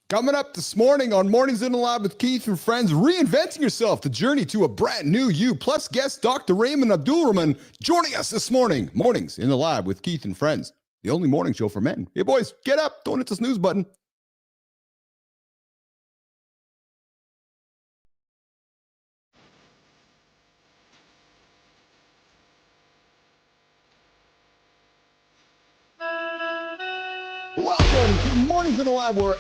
Coming up this morning on Mornings in the Lab with Keith and friends, reinventing yourself, the journey to a brand new you, plus guest Dr. Raymond Abdulrahman joining us this morning. Mornings in the Lab with Keith and friends, the only morning show for men. Hey boys, get up, don't hit the snooze button. Welcome to Mornings in the Lab where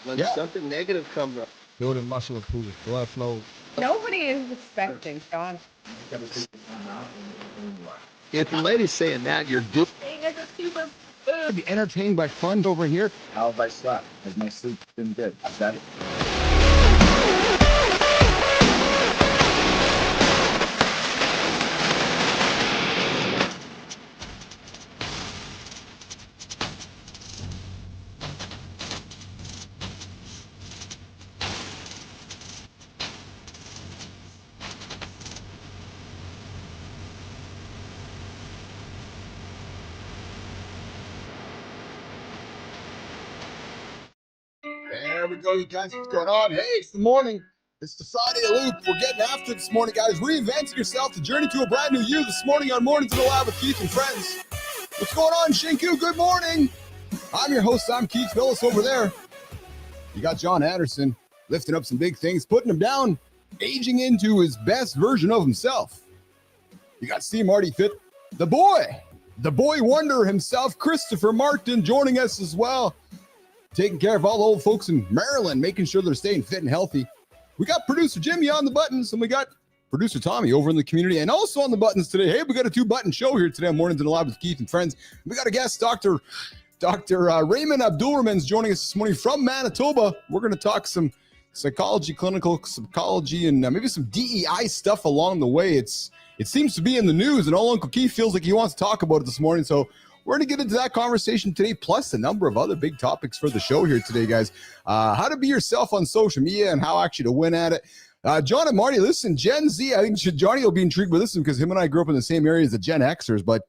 when something negative comes up. Building muscle improves blood flow. Nobody is expecting, John. If the lady's saying that, you're doing. Be entertained by fun over here. How have I slept? Has my sleep been good? Is that it? There we go, you guys. What's going on? Hey, it's the morning. It's the Friday Loop. We're getting after it this morning, guys. Reinventing yourself, the journey to a brand new you this morning on Mornings in the Lab with Keith and friends. What's going on, Shinku? Good morning. I'm your host. I'm Keith Phillips over there. You got John Anderson lifting up some big things, putting him down, aging into his best version of himself. You got Steve Marty Fit, the boy wonder himself, Christopher Martin, joining us as well. Taking care of all the old folks in Maryland, making sure they're staying fit and healthy. We got producer Jimmy on the buttons, and we got producer Tommy over in the community, and also on the buttons today. Hey, we got a 2-button show here today on Mornings in the Lab with Keith and friends. We got a guest, Dr. Raymond Abdulrahman is joining us this morning from Manitoba. We're going to talk some psychology, clinical psychology, and maybe some DEI stuff along the way. It seems to be in the news, and all Uncle Keith feels like he wants to talk about it this morning, so we're going to get into that conversation today, plus a number of other big topics for the show here today, guys. How to be yourself on social media and how actually to win at it. John and Marty, listen, Gen Z, I think Johnny will be intrigued with this one because him and I grew up in the same area as the Gen Xers. But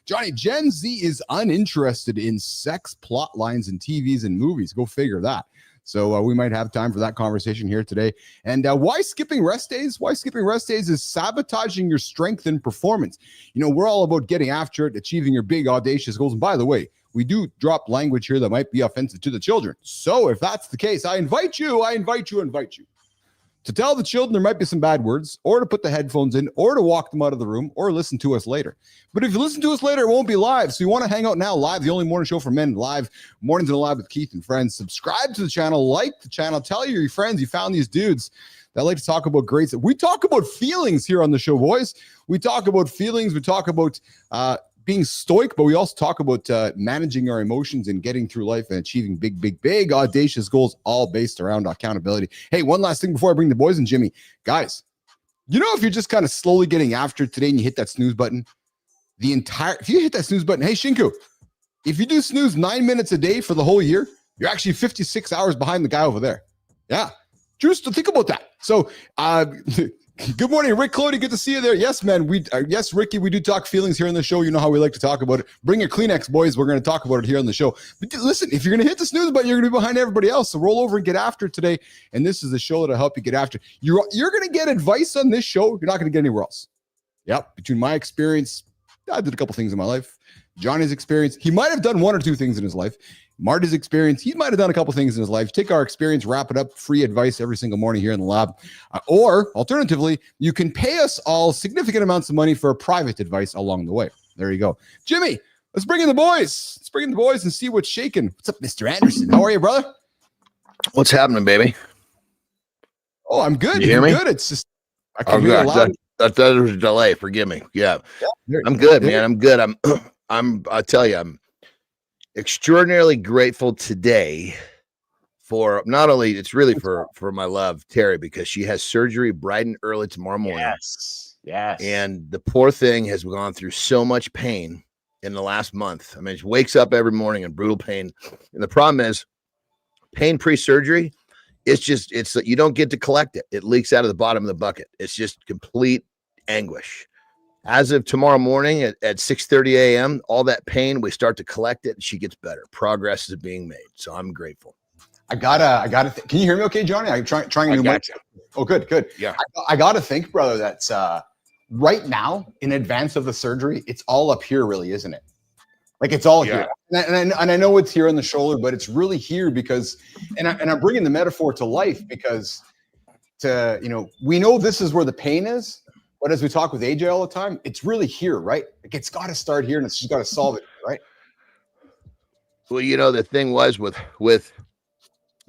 Johnny, Gen Z is uninterested in sex plot lines in TVs and movies. Go figure that. So we might have time for that conversation here today. And why skipping rest days? Why skipping rest days is sabotaging your strength and performance. You know, we're all about getting after it, achieving your big, audacious goals. And by the way, we do drop language here that might be offensive to the children. So if that's the case, I invite you to tell the children there might be some bad words, or to put the headphones in, or to walk them out of the room, or listen to us later. But if you listen to us later, it won't be live. So you want to hang out now, live, the only morning show for men, live, Mornings in the Lab with Keith and friends. Subscribe to the channel, like the channel, tell your friends you found these dudes that like to talk about great stuff. We talk about feelings here on the show, boys. We talk about feelings. We talk about being stoic, but we also talk about managing our emotions and getting through life and achieving big, audacious goals, all based around accountability. Hey, one last thing before I bring the boys and Jimmy. Guys, you know, if you're just kind of slowly getting after it today and you hit that snooze button, if you hit that snooze button, hey, Shinku, if you do snooze 9 minutes a day for the whole year, you're actually 56 hours behind the guy over there. Yeah, just to think about that. So, good morning, Rick Clody. Good to see you there. Yes, man. Yes, Ricky, we do talk feelings here on the show. You know how we like to talk about it. Bring your Kleenex, boys. We're going to talk about it here on the show. But listen, if you're going to hit the snooze button, you're going to be behind everybody else. So roll over and get after it today. And this is the show that'll help you get after it. You're going to get advice on this show. You're not going to get anywhere else. Yep. Between my experience, I did a couple things in my life. Johnny's experience, he might have done 1 or 2 things in his life. Marty's experience, he might have done a couple things in his life. Take our experience, wrap it up, free advice every single morning here in the lab. Or alternatively, you can pay us all significant amounts of money for private advice along the way. There you go. Jimmy, let's bring in the boys. Let's bring in the boys and see what's shaking. What's up, Mr. Anderson? How are you, brother? What's happening, baby? Oh, I'm good. You hear me? Good. It's just, I can hear you loud. That was a delay. Forgive me. Yeah. I'm good, man. I'm good. I'll tell you, I'm extraordinarily grateful today for not only, it's really for my love, Terry, because she has surgery bright and early tomorrow morning. Yes. And the poor thing has gone through so much pain in the last month. I mean, she wakes up every morning in brutal pain. And the problem is pain pre-surgery. It's you don't get to collect it. It leaks out of the bottom of the bucket. It's just complete anguish. As of tomorrow morning at 6:30 a.m., all that pain, we start to collect it and she gets better. Progress is being made. So I'm grateful. Can you hear me okay, Johnny? I'm trying a new mic. Oh, good. Yeah. I gotta think, brother, that's right now in advance of the surgery, it's all up here, really, isn't it? Like it's all here. And I know it's here on the shoulder, but it's really here because, and I'm bringing the metaphor to life because we know this is where the pain is, but as we talk with AJ all the time, it's really here, right? Like it's got to start here and it's just got to solve it, right? Well, the thing was with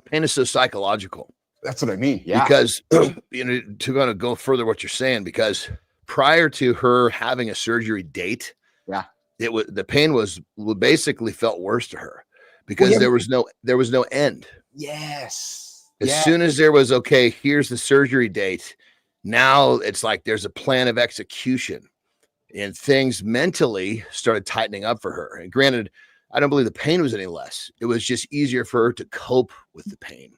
pain is so psychological. That's what I mean. Yeah. Because, to kind of go further what you're saying, because prior to her having a surgery date, the pain was basically felt worse to her because there was no end. Yes. As soon as there was, okay, here's the surgery date. Now it's like there's a plan of execution and things mentally started tightening up for her. And granted, I don't believe the pain was any less. It was just easier for her to cope with the pain.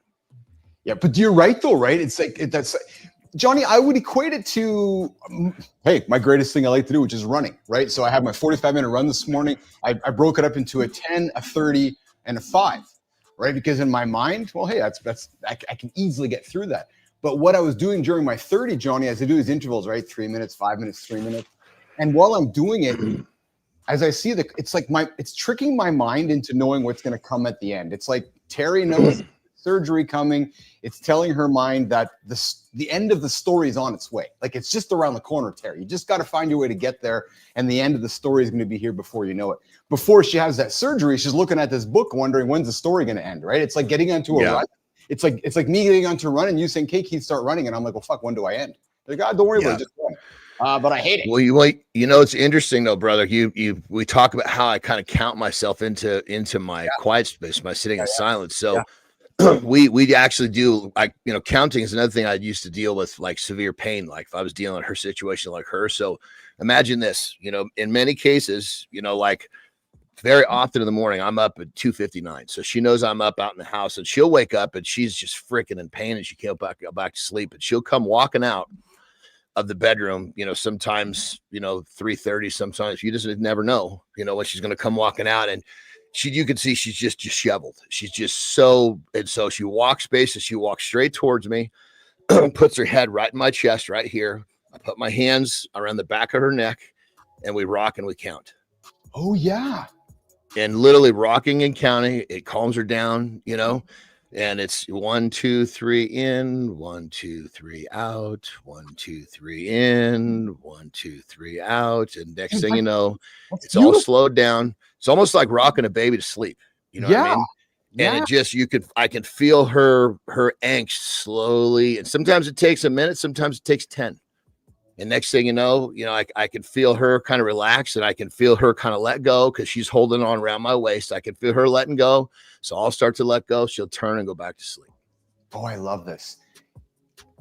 Yeah, but you're right though, right? It's like that's Johnny, I would equate it to, hey, my greatest thing I like to do, which is running, right? So I had my 45-minute run this morning. I broke it up into a 10, a 30, and a 5, right? Because in my mind, well, hey, I can easily get through that. But what I was doing during my 30, Johnny, as I do these intervals, right? 3 minutes, 5 minutes, 3 minutes. And while I'm doing it, as I see it's tricking my mind into knowing what's going to come at the end. It's like Terry knows surgery coming. It's telling her mind that the end of the story is on its way. Like it's just around the corner, Terry. You just got to find your way to get there. And the end of the story is going to be here before you know it. Before she has that surgery, she's looking at this book wondering when's the story going to end, right? It's like getting onto a run. It's like me getting onto a run and you saying, "Hey, Keith, start running." And I'm like, well, fuck, when do I end? Like, God, don't worry about it, just run. But I hate it. Well, it's interesting though, brother. We talk about how I kind of count myself into my quiet space, my sitting in silence. So we actually do, counting is another thing I used to deal with, like severe pain, like if I was dealing with her situation like her. So imagine this, in many cases, like very often in the morning, I'm up at 2:59. So she knows I'm up out in the house and she'll wake up and she's just freaking in pain and she can't go back to sleep. And she'll come walking out of the bedroom, sometimes, 3:30, sometimes you just never know, when she's going to come walking out. And you can see she's just disheveled. She's just so she walks she walks straight towards me, puts her head right in my chest right here. I put my hands around the back of her neck and we rock and we count. Oh yeah. And literally rocking and counting, it calms her down, and it's 1, 2, 3 in, 1, 2, 3 out, 1, 2, 3 in, 1, 2, 3 out. And next thing you know, it's all slowed down. It's almost like rocking a baby to sleep. You know what I mean? And it just, I can feel her angst slowly. And sometimes it takes a minute, sometimes it takes 10. And next thing you know, I can feel her kind of relax and I can feel her kind of let go because she's holding on around my waist. I can feel her letting go. So I'll start to let go. She'll turn and go back to sleep. Oh, I love this.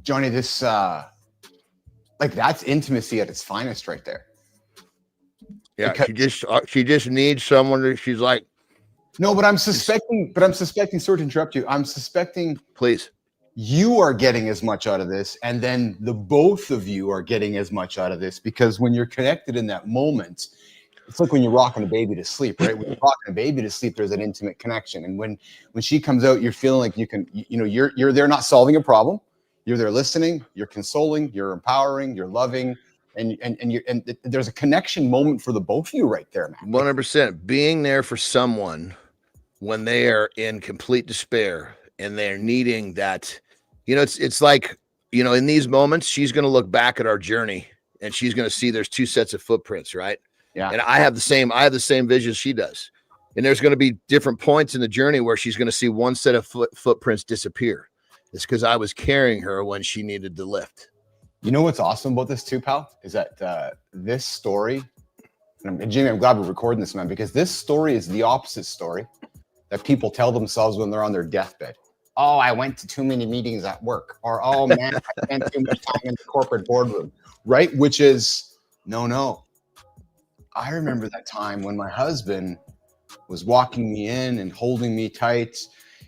Johnny, this, that's intimacy at its finest right there. Yeah. Because she just needs someone that she's like. No, but I'm suspecting, sorry to interrupt you. I'm suspecting. Please. You are getting as much out of this, and then the both of you are getting as much out of this because when you're connected in that moment, it's like when you're rocking a baby to sleep, right? When you're rocking a baby to sleep, there's an intimate connection, and when she comes out, you're feeling like you can, you're there not solving a problem, you're there listening, you're consoling, you're empowering, you're loving, and there's a connection moment for the both of you right there, man. 100%. Being there for someone when they are in complete despair and they're needing that. It's like, in these moments, she's going to look back at our journey and she's going to see there's 2 sets of footprints, right? Yeah. And I have the same vision she does. And there's going to be different points in the journey where she's going to see one set of footprints disappear. It's because I was carrying her when she needed the lift. You know what's awesome about this too, pal? Is that this story, and Jimmy, I'm glad we're recording this, man, because this story is the opposite story that people tell themselves when they're on their deathbed. Oh, I went to too many meetings at work. Or, oh man, I spent too much time in the corporate boardroom, right? Which is, no. I remember that time when my husband was walking me in and holding me tight.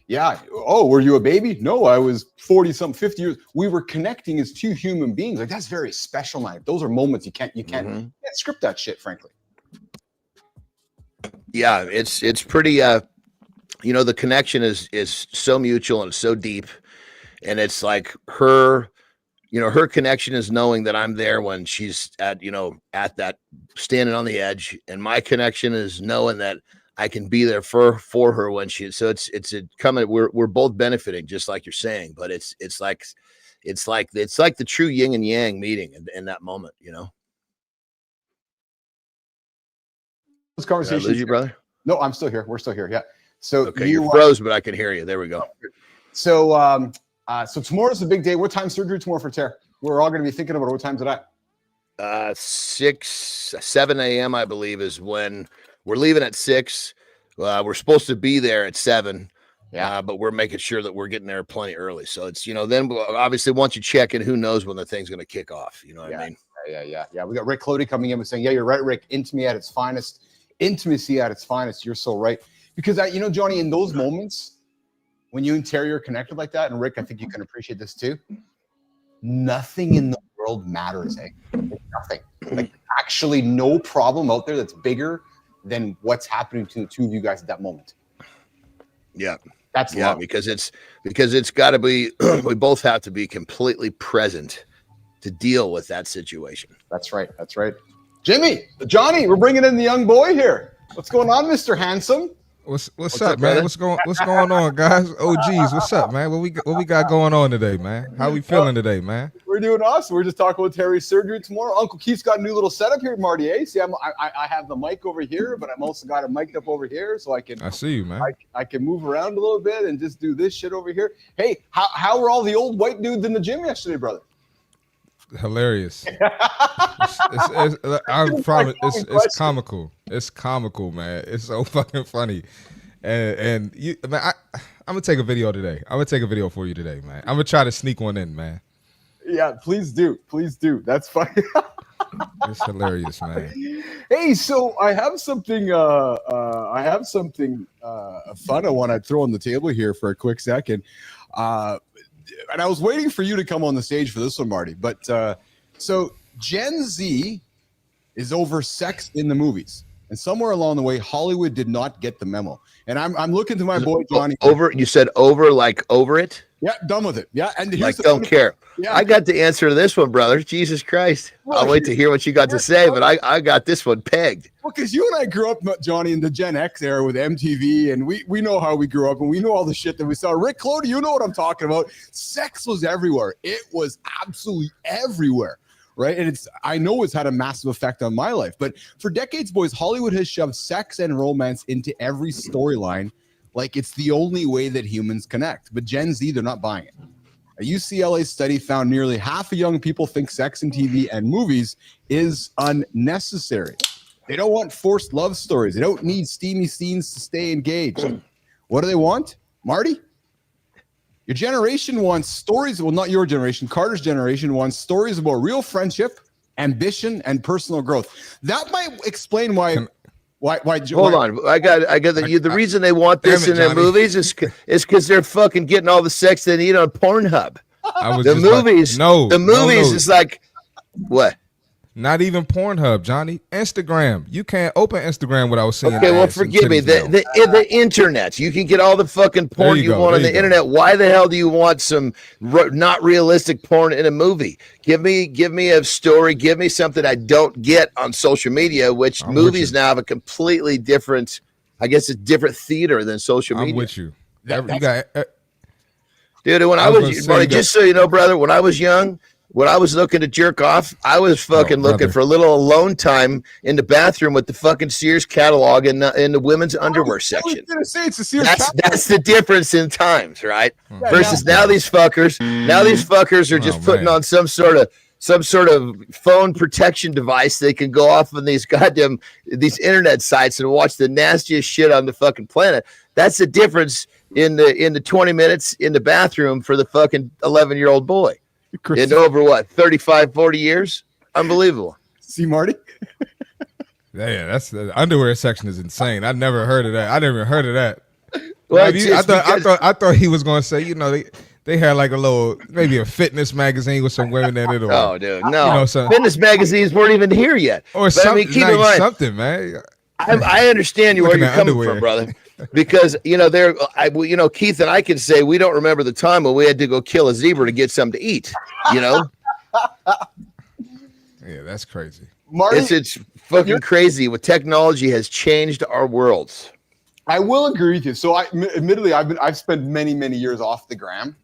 Yeah. Oh, were you a baby? No, I was 40 something, 50 years. We were connecting as 2 human beings. Like that's very special, man. Those are moments you can't script that shit, frankly. Yeah, it's pretty you know, the connection is so mutual and it's so deep, and it's like her, you know, her connection is knowing that I'm there when she's at, you know, at that standing on the edge, and my connection is knowing that I can be there for her when so it's a coming. We're both benefiting, just like you're saying, but it's like the true yin and yang meeting in that moment, you know. This conversation, lose you, brother? No, I'm still here. We're still here. Yeah. So okay, you froze, but I can hear you. There we go. So so tomorrow's a big day. What time surgery tomorrow for Tara? We're all going to be thinking about it. What time's it at? 7 a.m. I believe is when we're leaving at 6. We're supposed to be there at 7. Yeah, but we're making sure that we're getting there plenty early. So it's, you know, then obviously once you check in, who knows when the thing's going to kick off. You know what I mean? Yeah. We got Rick Clody coming in and saying, yeah, you're right, Rick. Intimacy at its finest. You're so right. Because, you know, Johnny, in those moments when you and Terry are connected like that, and Rick, I think you can appreciate this too, nothing in the world matters, eh? Nothing. Like, actually no problem out there that's bigger than what's happening to the two of you guys at that moment. Yeah. That's love. because it's got to be, we both have to be completely present to deal with that situation. That's right. Johnny, we're bringing in the young boy here. What's going on, Mr. Handsome? What's up, man? What's going on, guys? OGs, what's up, man? What we got going on today, man? How we feeling today, man? We're doing awesome. We're just talking about Terry's surgery tomorrow. Uncle Keith's got a new little setup here, Marty. Eh? See, I have the mic over here, but I'm also got it mic'd up over here, so I see you, man. I can move around a little bit and just do this shit over here. Hey, how were all the old white dudes in the gym yesterday, brother? Hilarious. I promise it's comical. It's comical, man. It's so fucking funny. And you, man, I'm gonna take a video today. I'm gonna take a video for you today, man. I'm gonna try to sneak one in, man. Yeah, please do. That's funny. It's hilarious, man. Hey, so I have something fun I want to throw on the table here for a quick second. And I was waiting for you to come on the stage for this one, Marty. But so Gen Z is over sex in the movies, and somewhere along the way, Hollywood did not get the memo. And I'm looking to my boy Johnny. You said over, like over it? Yeah, done with it. Yeah, and like don't care. Yeah. I got the answer to this one, brother. Jesus Christ! I'll wait to hear what you got to say, but I got this one pegged. Well, because you and I grew up, Johnny, in the Gen X era with MTV, and we know how we grew up, and we know all the shit that we saw. Rick Clody, you know what I'm talking about. Sex was everywhere. It was absolutely everywhere, right? And I know it's had a massive effect on my life. But for decades, boys, Hollywood has shoved sex and romance into every storyline like it's the only way that humans connect. But Gen Z, they're not buying it. A UCLA study found nearly half of young people think sex in TV and movies is unnecessary. They don't want forced love stories. They don't need steamy scenes to stay engaged. What do they want? Marty? Your generation wants stories. Well, not your generation. Carter's generation wants stories about real friendship, ambition, and personal growth. That might explain why. Hold on. I got the reason they want this in their movies is because they're fucking getting all the sex they need on Pornhub. The movies is like what? Not even Pornhub, Johnny. Instagram. You can't open Instagram without seeing. Okay, well, forgive me. The internet. You can get all the fucking porn you want on the internet. Why the hell do you want some not realistic porn in a movie? Give me a story. Give me something I don't get on social media. Which movies now have a completely different. I guess it's different theater than social media. I'm with you. You got, dude. When I was just so you know, brother, when I was young. When I was looking to jerk off, I was fucking looking for a little alone time in the bathroom with the fucking Sears catalog in the women's underwear section. I was gonna say it's a Sears that's the difference in times, right? Versus now these fuckers are just putting on some sort of phone protection device. They can go off on these internet sites and watch the nastiest shit on the fucking planet. That's the difference in the 20 minutes in the bathroom for the fucking 11-year-old boy. In over what 35, 40 years? Unbelievable. See, Marty? Yeah, that's the underwear section is insane. I never heard of that. I never heard of that. Well, I thought he was going to say, you know, they had like maybe a fitness magazine with some women in it. Oh, dude, no. Fitness magazines weren't even here yet. Or something, keep in mind, something, man. I understand where you're coming from, brother. Because Keith and I can say we don't remember the time when we had to go kill a zebra to get something to eat. Yeah, that's crazy. Marty, it's fucking crazy. What technology has changed our worlds. I will agree with you. So, admittedly, I've spent many years off the gram,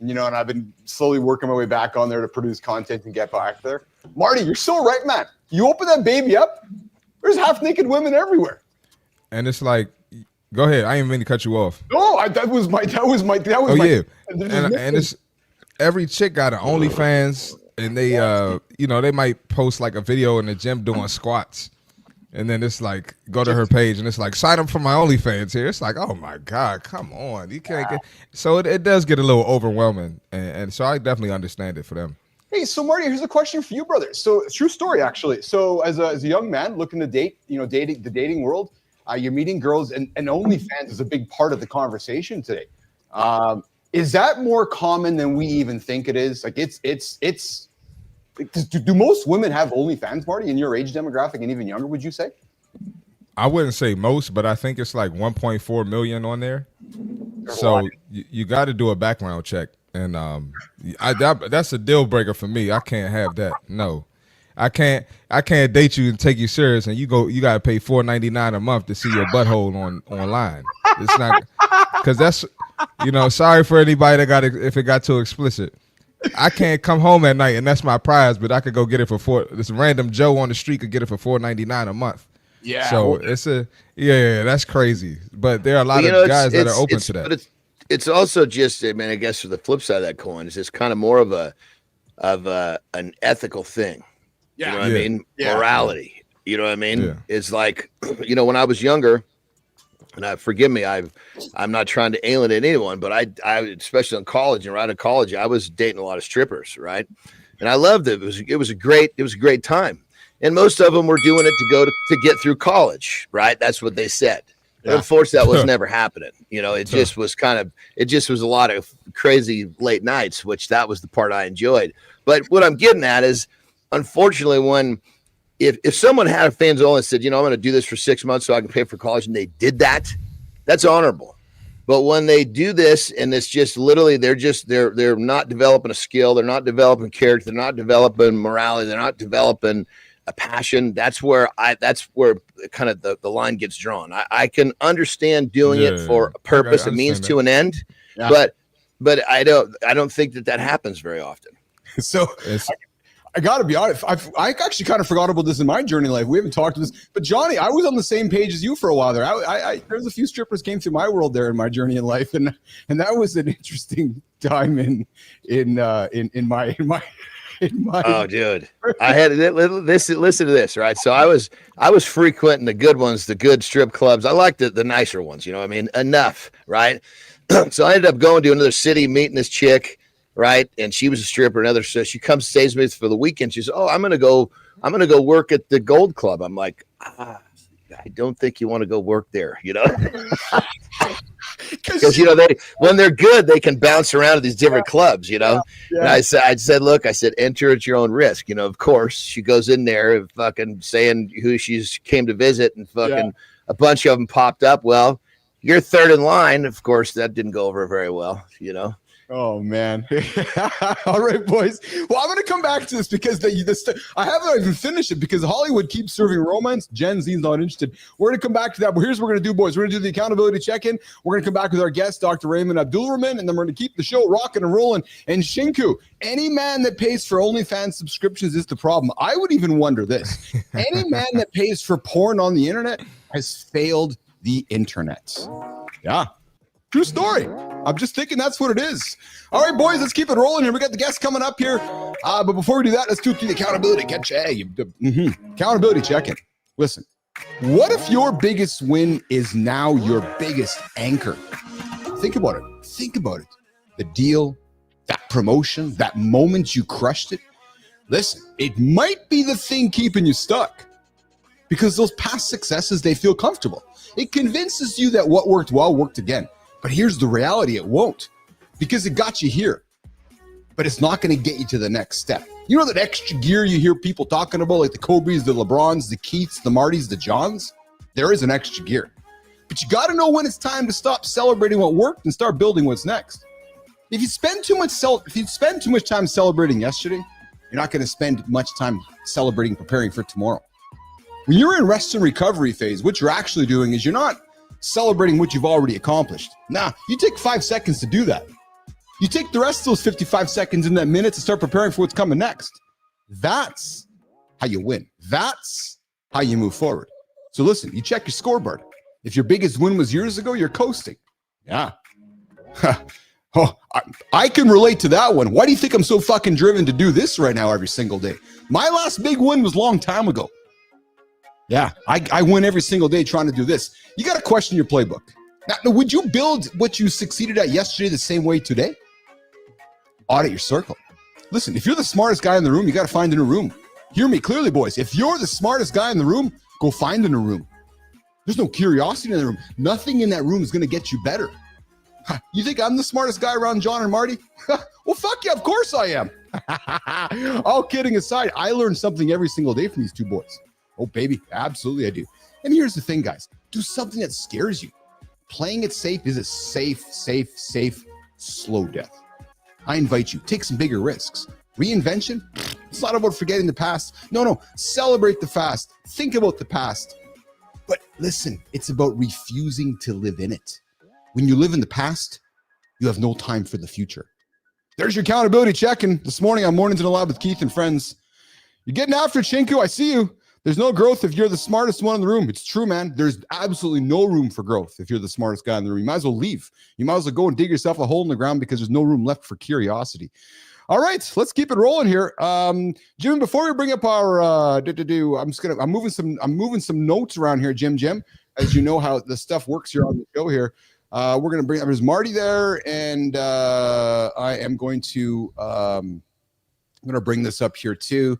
and I've been slowly working my way back on there to produce content and get back there. Marty, you're so right, man. You open that baby up, there's half naked women everywhere, and it's like. Go ahead. I didn't mean to cut you off. No, that was my. Yeah, and it's every chick got an OnlyFans, and they they might post like a video in the gym doing squats, and then it's like go to her page and it's like sign up for my OnlyFans here. It's like, oh my God, come on, you can't get. So it does get a little overwhelming, and so I definitely understand it for them. Hey, so Marty, here's a question for you, brother. So true story, actually. So as a young man looking to date, the dating world. You're meeting girls, and OnlyFans is a big part of the conversation today. Is that more common than we even think it is? Like, do most women have OnlyFans, Marty, in your age demographic and even younger, would you say? I wouldn't say most, but I think it's like 1.4 million on there. So you got to do a background check. And that's a deal breaker for me. I can't have that. No. I can't date you and take you serious, and you gotta pay $4.99 a month to see your butthole online. It's not because that's sorry for anybody that if it got too explicit. I can't come home at night and that's my prize, but I could go get it for this random Joe on the street could get it for $4.99 a month. Yeah. So it's that's crazy. But there are a lot of guys that are open to that. But it's also just, I mean, I guess for the flip side of that coin is it's kind of more of an ethical thing. Yeah. You know what I mean? Yeah. Morality. You know what I mean? Yeah. It's like, when I was younger, and forgive me, I'm not trying to alienate anyone, but I especially in college and right out of college, I was dating a lot of strippers, right? And I loved it. It was a great time. And most of them were doing it to get through college, right? That's what they said. Yeah. Unfortunately, that was never happening. It just was a lot of crazy late nights, which that was the part I enjoyed. But what I'm getting at is, unfortunately, if someone had a fans only and said, I'm going to do this for 6 months so I can pay for college, and they did that, that's honorable. But when they do this and it's just literally they're not developing a skill, they're not developing character, they're not developing morality, they're not developing a passion, that's where kind of the line gets drawn. I can understand doing it for a purpose, a means to an end, but I don't think that happens very often. So I got to be honest. I actually kind of forgot about this in my journey in life. We haven't talked about this, but Johnny, I was on the same page as you for a while there. There's a few strippers came through my world there in my journey in life, and that was an interesting time in my. Oh, dude, I had listen to this, right? So I was frequenting the good ones, the good strip clubs. I liked the nicer ones, enough, right? So I ended up going to another city, meeting this chick. Right. And she was a stripper. So she comes, stays with me for the weekend. She says, oh, I'm going to go work at the Gold Club. I'm like, I don't think you want to go work there, because, when they're good, they can bounce around to these different clubs, Yeah. And I said, look, enter at your own risk. Of course, she goes in there fucking saying who she's came to visit, and fucking a bunch of them popped up. Well, you're third in line. Of course, that didn't go over very well, Oh man! All right, boys. Well, I'm going to come back to this because I haven't even finished it because Hollywood keeps serving romance. Gen Z's not interested. We're going to come back to that. But here's what we're going to do, boys. We're going to do the accountability check-in. We're going to come back with our guest, Dr. Raymond Abdulrahman, and then we're going to keep the show rocking and rolling. And Shinku, any man that pays for OnlyFans subscriptions is the problem. I would even wonder this: any man that pays for porn on the internet has failed the internet. Yeah. True story. I'm just thinking that's what it is. All right, boys, let's keep it rolling here. We got the guests coming up here. But before we do that, let's do the accountability. Accountability check-in. Listen, what if your biggest win is now your biggest anchor? Think about it. The deal, that promotion, that moment you crushed it. Listen, it might be the thing keeping you stuck because those past successes, they feel comfortable. It convinces you that what worked well worked again. But here's the reality, it won't, because it got you here, but it's not going to get you to the next step. You know that extra gear you hear people talking about, like the Kobe's, the LeBrons, the Keiths, the Martys, the Johns? There is an extra gear. But you got to know when it's time to stop celebrating what worked and start building what's next. If you spend too much time celebrating yesterday, you're not going to spend much time celebrating, preparing for tomorrow. When you're in rest and recovery phase, what you're actually doing is you're not celebrating what you've already accomplished. Nah, you take 5 seconds to do that. You take the rest of those 55 seconds in that minute to start preparing for what's coming next. That's how you win. That's how you move forward. So listen, you check your scoreboard. If your biggest win was years ago, you're coasting. Yeah. Oh, I can relate to that one. Why do you think I'm so fucking driven to do this right now every single day? My last big win was a long time ago. Yeah, I win every single day trying to do this. You got to question your playbook. Now, would you build what you succeeded at yesterday the same way today? Audit your circle. Listen, if you're the smartest guy in the room, you got to find a new room. Hear me clearly, boys. If you're the smartest guy in the room, go find a new room. There's no curiosity in the room. Nothing in that room is going to get you better. You think I'm the smartest guy around John and Marty? Well, fuck yeah, of course I am. All kidding aside, I learn something every single day from these two boys. Oh, baby, absolutely I do. And here's the thing, guys. Do something that scares you. Playing it safe is a safe, slow death. I invite you, take some bigger risks. Reinvention, it's not about forgetting the past. No, celebrate the past. Think about the past. But listen, it's about refusing to live in it. When you live in the past, you have no time for the future. There's your accountability check-in this morning on Mornings in the Lab with Keith and friends. You're getting after it, Chinku. I see you. There's no growth if you're the smartest one in the room. It's true, man. There's absolutely no room for growth if you're the smartest guy in the room. You might as well leave. You might as well go and dig yourself a hole in the ground because there's no room left for curiosity. All right, let's keep it rolling here. Jim, before we bring up our I'm moving some notes around here, Jim. As you know how the stuff works here on the show here. We're gonna bring up, there's Marty there, and I am going to I'm gonna bring this up here too.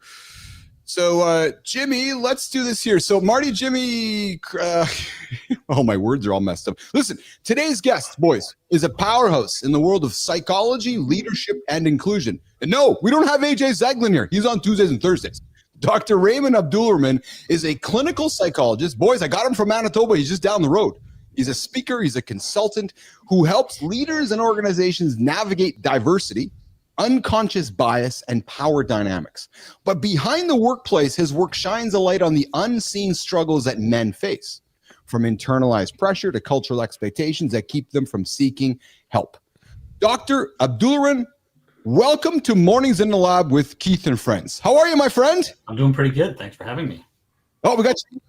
So Jimmy, let's do this here. So Marty, Jimmy, oh, my words are all messed up. Listen, today's guest, boys, is a powerhouse in the world of psychology, leadership, and inclusion. And no, we don't have AJ Zeglin here. He's on Tuesdays and Thursdays. Dr. Raymond Abdulrahman is a clinical psychologist. Boys, I got him from Manitoba. He's just down the road. He's a speaker. He's a consultant who helps leaders and organizations navigate diversity, unconscious bias, and power dynamics. But behind the workplace, his work shines a light on the unseen struggles that men face, from internalized pressure to cultural expectations that keep them from seeking help. Dr. Abdulrahman, welcome to Mornings in the Lab with Keith and friends. How are you, my friend? I'm doing pretty good. Thanks for having me. Oh, we got you.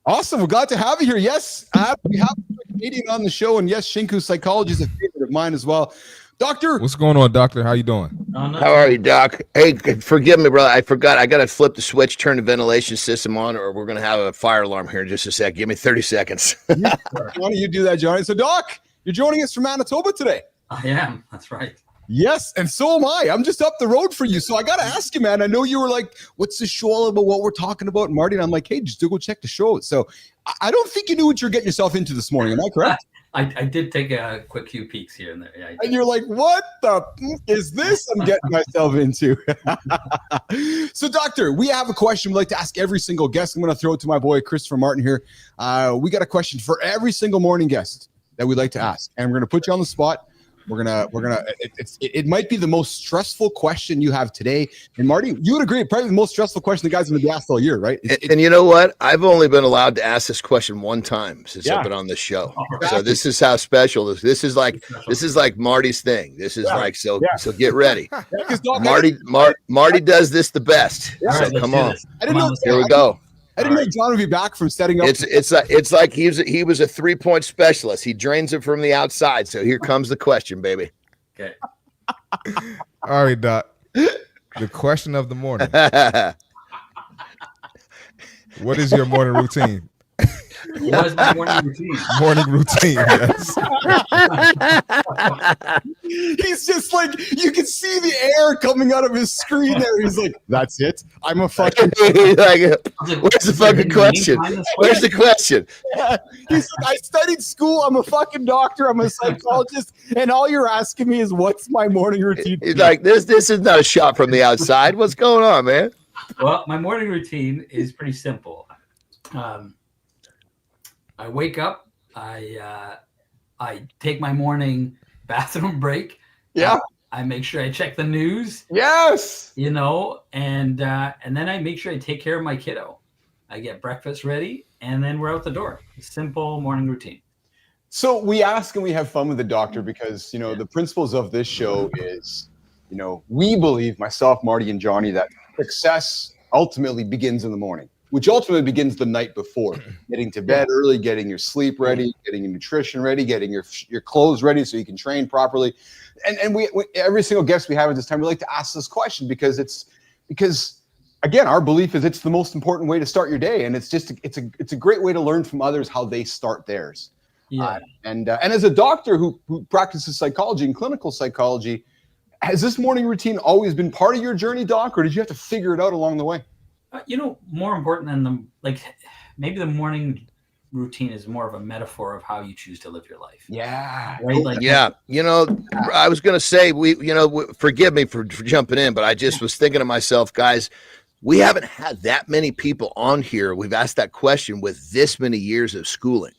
Awesome. We're glad to have you here. Yes, we have a Canadian on the show, and yes, Shinku Psychology is a favorite of mine as well. Doctor. What's going on, Doctor? How you doing? How are you, Doc? Hey, forgive me, brother. I forgot. I got to flip the switch, turn the ventilation system on, or we're going to have a fire alarm here in just a sec. Give me 30 seconds. Why don't you do that, Johnny? So, Doc, you're joining us from Manitoba today. I am. That's right. Yes, and so am I. I'm just up the road for you. So I got to ask you, man, I know you were like, what's the show all about, what we're talking about? And Marty, and I'm like, hey, just go check the show. So I don't think you knew what you're getting yourself into this morning. Am I correct? I did take a quick few peeks here and there. Yeah, and you're like, what the is this I'm getting myself into? So, Doctor, we have a question we'd like to ask every single guest. I'm going to throw it to my boy, Christopher Martin here. We got a question for every single morning guest that we'd like to ask. And we're going to put you on the spot. It might be the most stressful question you have today. And Marty, you would agree, probably the most stressful question the guys are going to be asked all year, right? And you know what? I've only been allowed to ask this question one time since I've been on this show. Exactly. So this is how special this is. This is like Marty's thing. This is so get ready. Marty does this the best. Yeah. So come on. I didn't know. Here we go. I didn't know John would be back from setting up. It's like he was a 3-point specialist. He drains it from the outside. So here comes the question, baby. Okay. All right, Doc. The question of the morning. What is your morning routine? What is my morning routine? Morning routine, yes. He's just like, you can see the air coming out of his screen there. He's like, that's it. I'm a fucking. Where's the fucking question? Where's the question? Yeah. He's like, I studied school. I'm a fucking doctor. I'm a psychologist. And all you're asking me is, what's my morning routine? He's like, this is not a shot from the outside. What's going on, man? Well, my morning routine is pretty simple. I wake up, I take my morning bathroom break. Yeah. I make sure I check the news. Yes. You know, and then I make sure I take care of my kiddo. I get breakfast ready, and then we're out the door. Simple morning routine. So we ask and we have fun with the doctor because, the principles of this show is, we believe, myself, Marty, and Johnny, that success ultimately begins in the morning, which ultimately begins the night before. Getting to bed early, getting your sleep ready, getting your nutrition ready, getting your clothes ready so you can train properly. And we every single guest we have at this time, we like to ask this question because again, our belief is it's the most important way to start your day, and it's a great way to learn from others how they start theirs. Yeah. And as a doctor who practices psychology and clinical psychology, has this morning routine always been part of your journey, Doc, or did you have to figure it out along the way? More important than maybe the morning routine is more of a metaphor of how you choose to live your life. Yeah. Right? Yeah. I was going to say, forgive me for jumping in, but I just was thinking to myself, guys, we haven't had that many people on here. We've asked that question with this many years of schooling.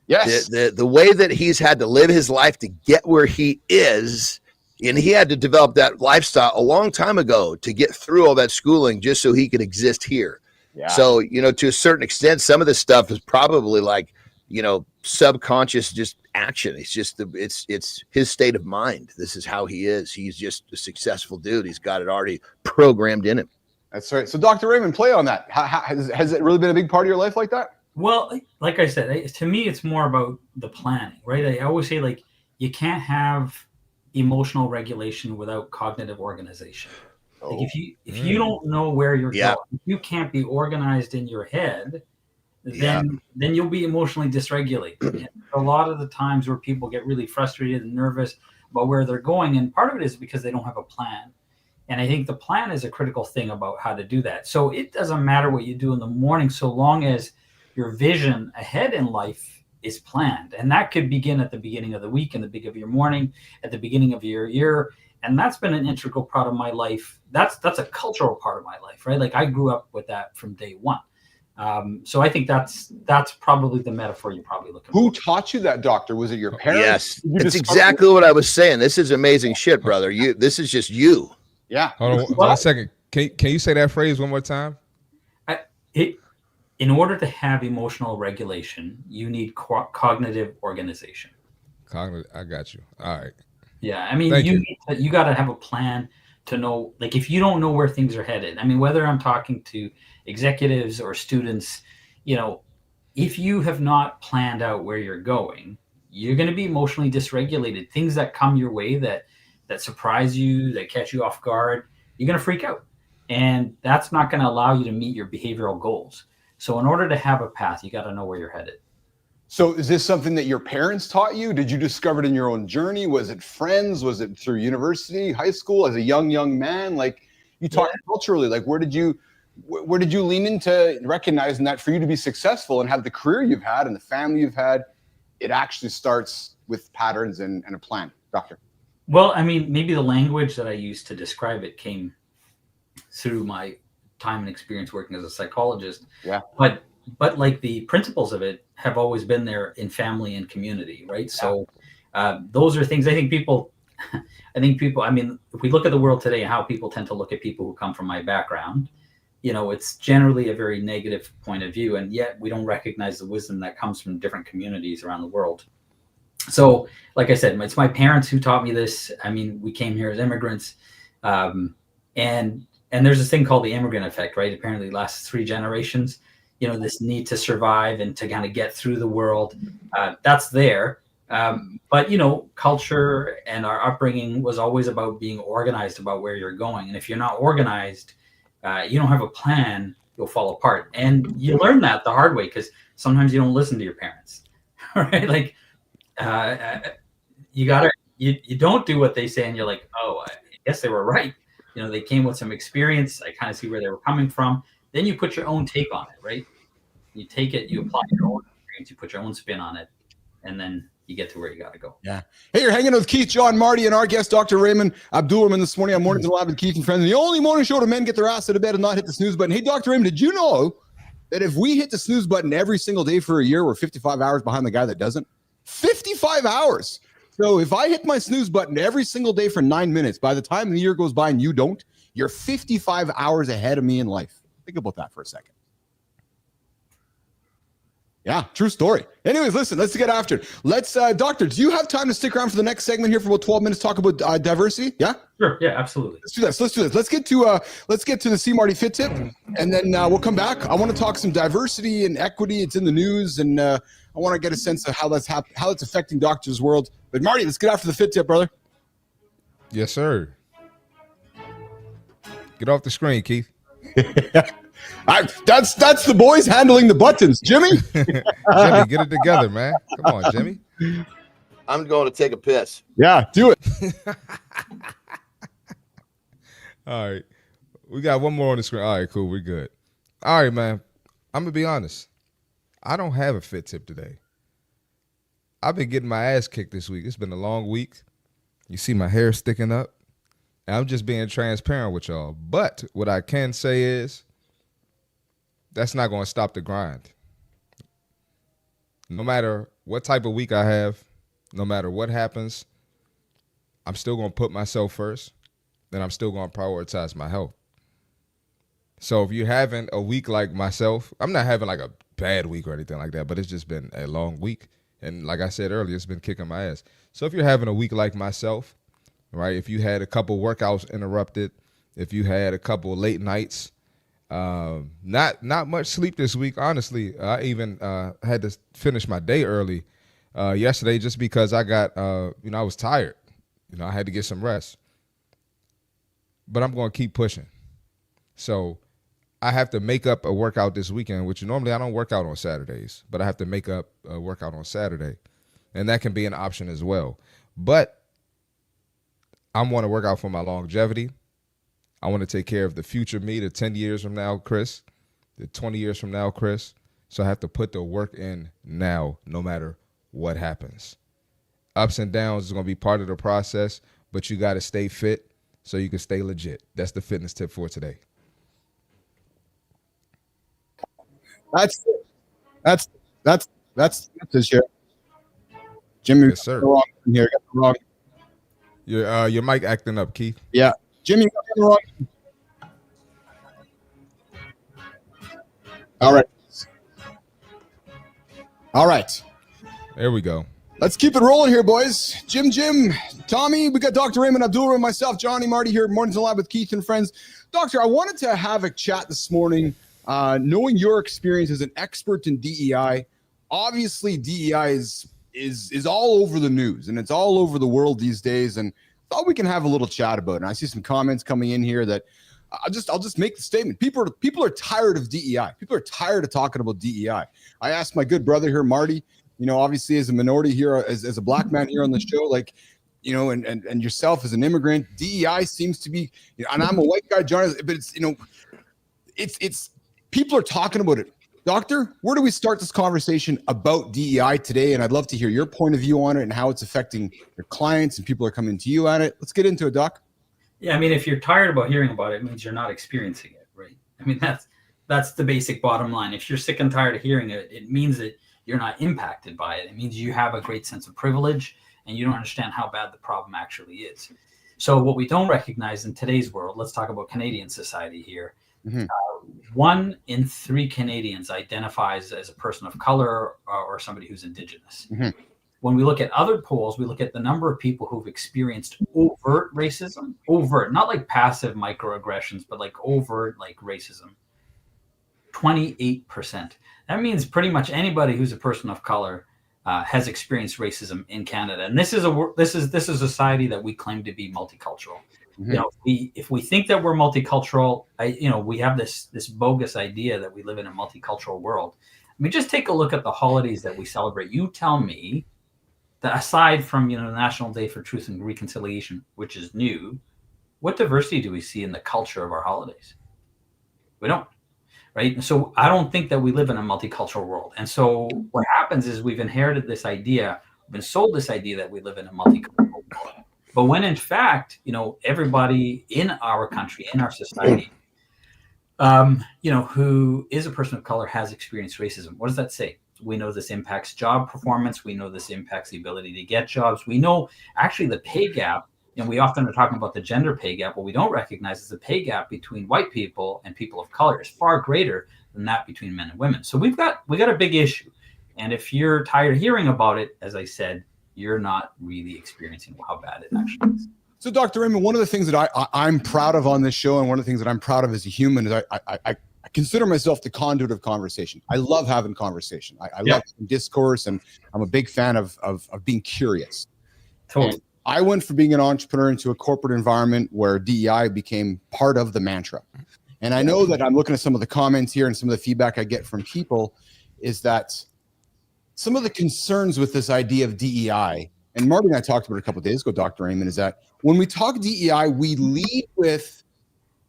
Yes. The way that he's had to live his life to get where he is, and he had to develop that lifestyle a long time ago to get through all that schooling just so he could exist here. Yeah. So, to a certain extent, some of this stuff is probably like, subconscious just action. It's just it's his state of mind. This is how he is. He's just a successful dude. He's got it already programmed in him. That's right. So Dr. Raymond, play on that. Has it really been a big part of your life like that? Well, like I said, to me, it's more about the planning, right? I always say, you can't have emotional regulation without cognitive organization. Like if you don't know where you're going, if you can't be organized in your head, then you'll be emotionally dysregulated. And a lot of the times where people get really frustrated and nervous about where they're going, and part of it is because they don't have a plan. And I think the plan is a critical thing about how to do that. So it doesn't matter what you do in the morning, so long as your vision ahead in life is planned. And that could begin at the beginning of the week, in the beginning of your morning, at the beginning of your year. And that's been an integral part of my life. That's a cultural part of my life, right? Like I grew up with that from day one. So I think that's probably the metaphor you're probably looking for. Who taught you that, doctor? Was it your parents? Yes, that's exactly what I was saying. This is amazing shit, brother. This is just you. Yeah. Hold on 1 second. Can you say that phrase one more time? In order to have emotional regulation, you need cognitive organization. I got you. All right. Yeah, I mean, you got to have a plan to know, if you don't know where things are headed. I mean, whether I'm talking to executives or students, if you have not planned out where you're going, you're going to be emotionally dysregulated. Things that come your way that surprise you, that catch you off guard, you're going to freak out. And that's not going to allow you to meet your behavioral goals. So in order to have a path, you got to know where you're headed. So is this something that your parents taught you? Did you discover it in your own journey? Was it friends? Was it through university, high school, as a young man? You talked culturally, where did you lean into recognizing that for you to be successful and have the career you've had and the family you've had, it actually starts with patterns and a plan, doctor? Well, I mean, maybe the language that I used to describe it came through my time and experience working as a psychologist. Yeah. But the principles of it have always been there in family and community, right? Yeah. So those are things I think people, I mean, if we look at the world today and how people tend to look at people who come from my background, it's generally a very negative point of view. And yet we don't recognize the wisdom that comes from different communities around the world. So like I said, it's my parents who taught me this. I mean, we came here as immigrants, and there's this thing called the immigrant effect, right? Apparently it lasts 3 generations, this need to survive and to kind of get through the world. That's there. But, culture and our upbringing was always about being organized about where you're going. And if you're not organized, you don't have a plan, you'll fall apart. And you learn that the hard way because sometimes you don't listen to your parents, right? You don't do what they say and you're like, oh, I guess they were right. They came with some experience. I kind of see where they were coming from. Then you put your own take on it, right? You take it, you apply your own experience, you put your own spin on it, and then you get to where you got to go. Yeah. Hey, you're hanging with Keith, John, Marty, and our guest, Dr. Raymond Abdulrahman, this morning on Mornings Alive with Keith and Friends. The only morning show to men get their ass out of bed and not hit the snooze button. Hey, Dr. Raymond, did you know that if we hit the snooze button every single day for a year, we're 55 hours behind the guy that doesn't? 55 hours. So if I hit my snooze button every single day for 9 minutes, by the time the year goes by and you don't, you're 55 hours ahead of me in life. Think about that for a second. Yeah, true story. Anyways, listen, let's get after it. Let's, Doctor, do you have time to stick around for the next segment here for about 12 minutes, talk about diversity? Yeah? Sure. Yeah, absolutely. Let's do this. Let's get to the C Marty Fit Tip, and then we'll come back. I want to talk some diversity and equity. It's in the news, and I want to get a sense of how that's affecting doctors' world. But Marty, let's get after the Fit Tip, brother. Yes, sir. Get off the screen, Keith. That's the boys handling the buttons. Jimmy? Jimmy, get it together, man. Come on, Jimmy. I'm going to take a piss. Yeah, do it. All right. We got one more on the screen. All right, cool. We're good. All right, man. I'm going to be honest. I don't have a fit tip today. I've been getting my ass kicked this week. It's been a long week. You see my hair sticking up. And I'm just being transparent with y'all. But what I can say is that's not going to stop the grind. No matter what type of week I have, no matter what happens, I'm still going to put myself first, and I'm still going to prioritize my health. So if you're having a week like myself, I'm not having like a bad week or anything like that, but it's just been a long week. And like I said earlier, it's been kicking my ass. So if you're having a week like myself, right, if you had a couple workouts interrupted, if you had a couple late nights, not much sleep this week, honestly. I even had to finish my day early yesterday just because I got, I was tired. I had to get some rest. But I'm going to keep pushing. So I have to make up a workout this weekend, which normally I don't work out on Saturdays, but I have to make up a workout on Saturday. And that can be an option as well. But I want to work out for my longevity. I want to take care of the future me, the 10 years from now, Chris, the 20 years from now, Chris. So I have to put the work in now, no matter what happens. Ups and downs is going to be part of the process, but you got to stay fit so you can stay legit. That's the fitness tip for today. That's this year. Jimmy, Yes, sir. wrong here. Got the wrong. Your mic acting up, Keith. Yeah, Jimmy got the wrong. All right. There we go. Let's keep it rolling here, boys. Jim, Tommy, we got Dr. Raymond Abdulrahman, myself, Johnny, Marty here, Mornings in Lab with Keith and friends. Doctor, I wanted to have a chat this morning, knowing your experience as an expert in DEI. Obviously, DEI is all over the news, and it's all over the world these days, and I thought we can have a little chat about it. And I see some comments coming in here that I'll just make the statement. People are tired of DEI. People are tired of talking about DEI. I asked my good brother here, Marty, obviously as a minority here, as a black man here on the show, like, and yourself as an immigrant, DEI seems to be, and I'm a white guy, John, but it's people are talking about it. Doctor, where do we start this conversation about DEI today? And I'd love to hear your point of view on it and how it's affecting your clients and people are coming to you at it. Let's get into it, Doc. Yeah, I mean, if you're tired about hearing about it, it means you're not experiencing it, right? I mean, that's the basic bottom line. If you're sick and tired of hearing it, it means that you're not impacted by it. It means you have a great sense of privilege and you don't understand how bad the problem actually is. So what we don't recognize in today's world, let's talk about Canadian society here. Mm-hmm. 1 in 3 Canadians identifies as a person of color or somebody who's Indigenous. Mm-hmm. When we look at other polls, we look at the number of people who've experienced overt racism, not like passive microaggressions, but like overt like racism. 28%. That means pretty much anybody who's a person of color has experienced racism in Canada, and this is a society that we claim to be multicultural. Mm-hmm. If we think that we're multicultural, we have this bogus idea that we live in a multicultural world. I mean, just take a look at the holidays that we celebrate. You tell me that aside from the National Day for Truth and Reconciliation, which is new, what diversity do we see in the culture of our holidays? We don't. Right. So I don't think that we live in a multicultural world. And so what happens is we've inherited this idea, we've been sold this idea that we live in a multicultural world. But when in fact, everybody in our country, in our society, who is a person of color has experienced racism. What does that say? We know this impacts job performance. We know this impacts the ability to get jobs. We know actually the pay gap, and we often are talking about the gender pay gap. What we don't recognize is the pay gap between white people and people of color is far greater than that between men and women. So we got a big issue. And if you're tired of hearing about it, as I said, you're not really experiencing how bad it actually is. So, Dr. Raymond, one of the things that I'm proud of on this show, and one of the things that I'm proud of as a human, is I consider myself the conduit of conversation. I love having conversation. I love discourse, and I'm a big fan of being curious. Totally. And I went from being an entrepreneur into a corporate environment where DEI became part of the mantra. And I know that I'm looking at some of the comments here and some of the feedback I get from people is that some of the concerns with this idea of DEI, and Marty and I talked about it a couple of days ago, Dr. Raymond, is that when we talk DEI, we lead with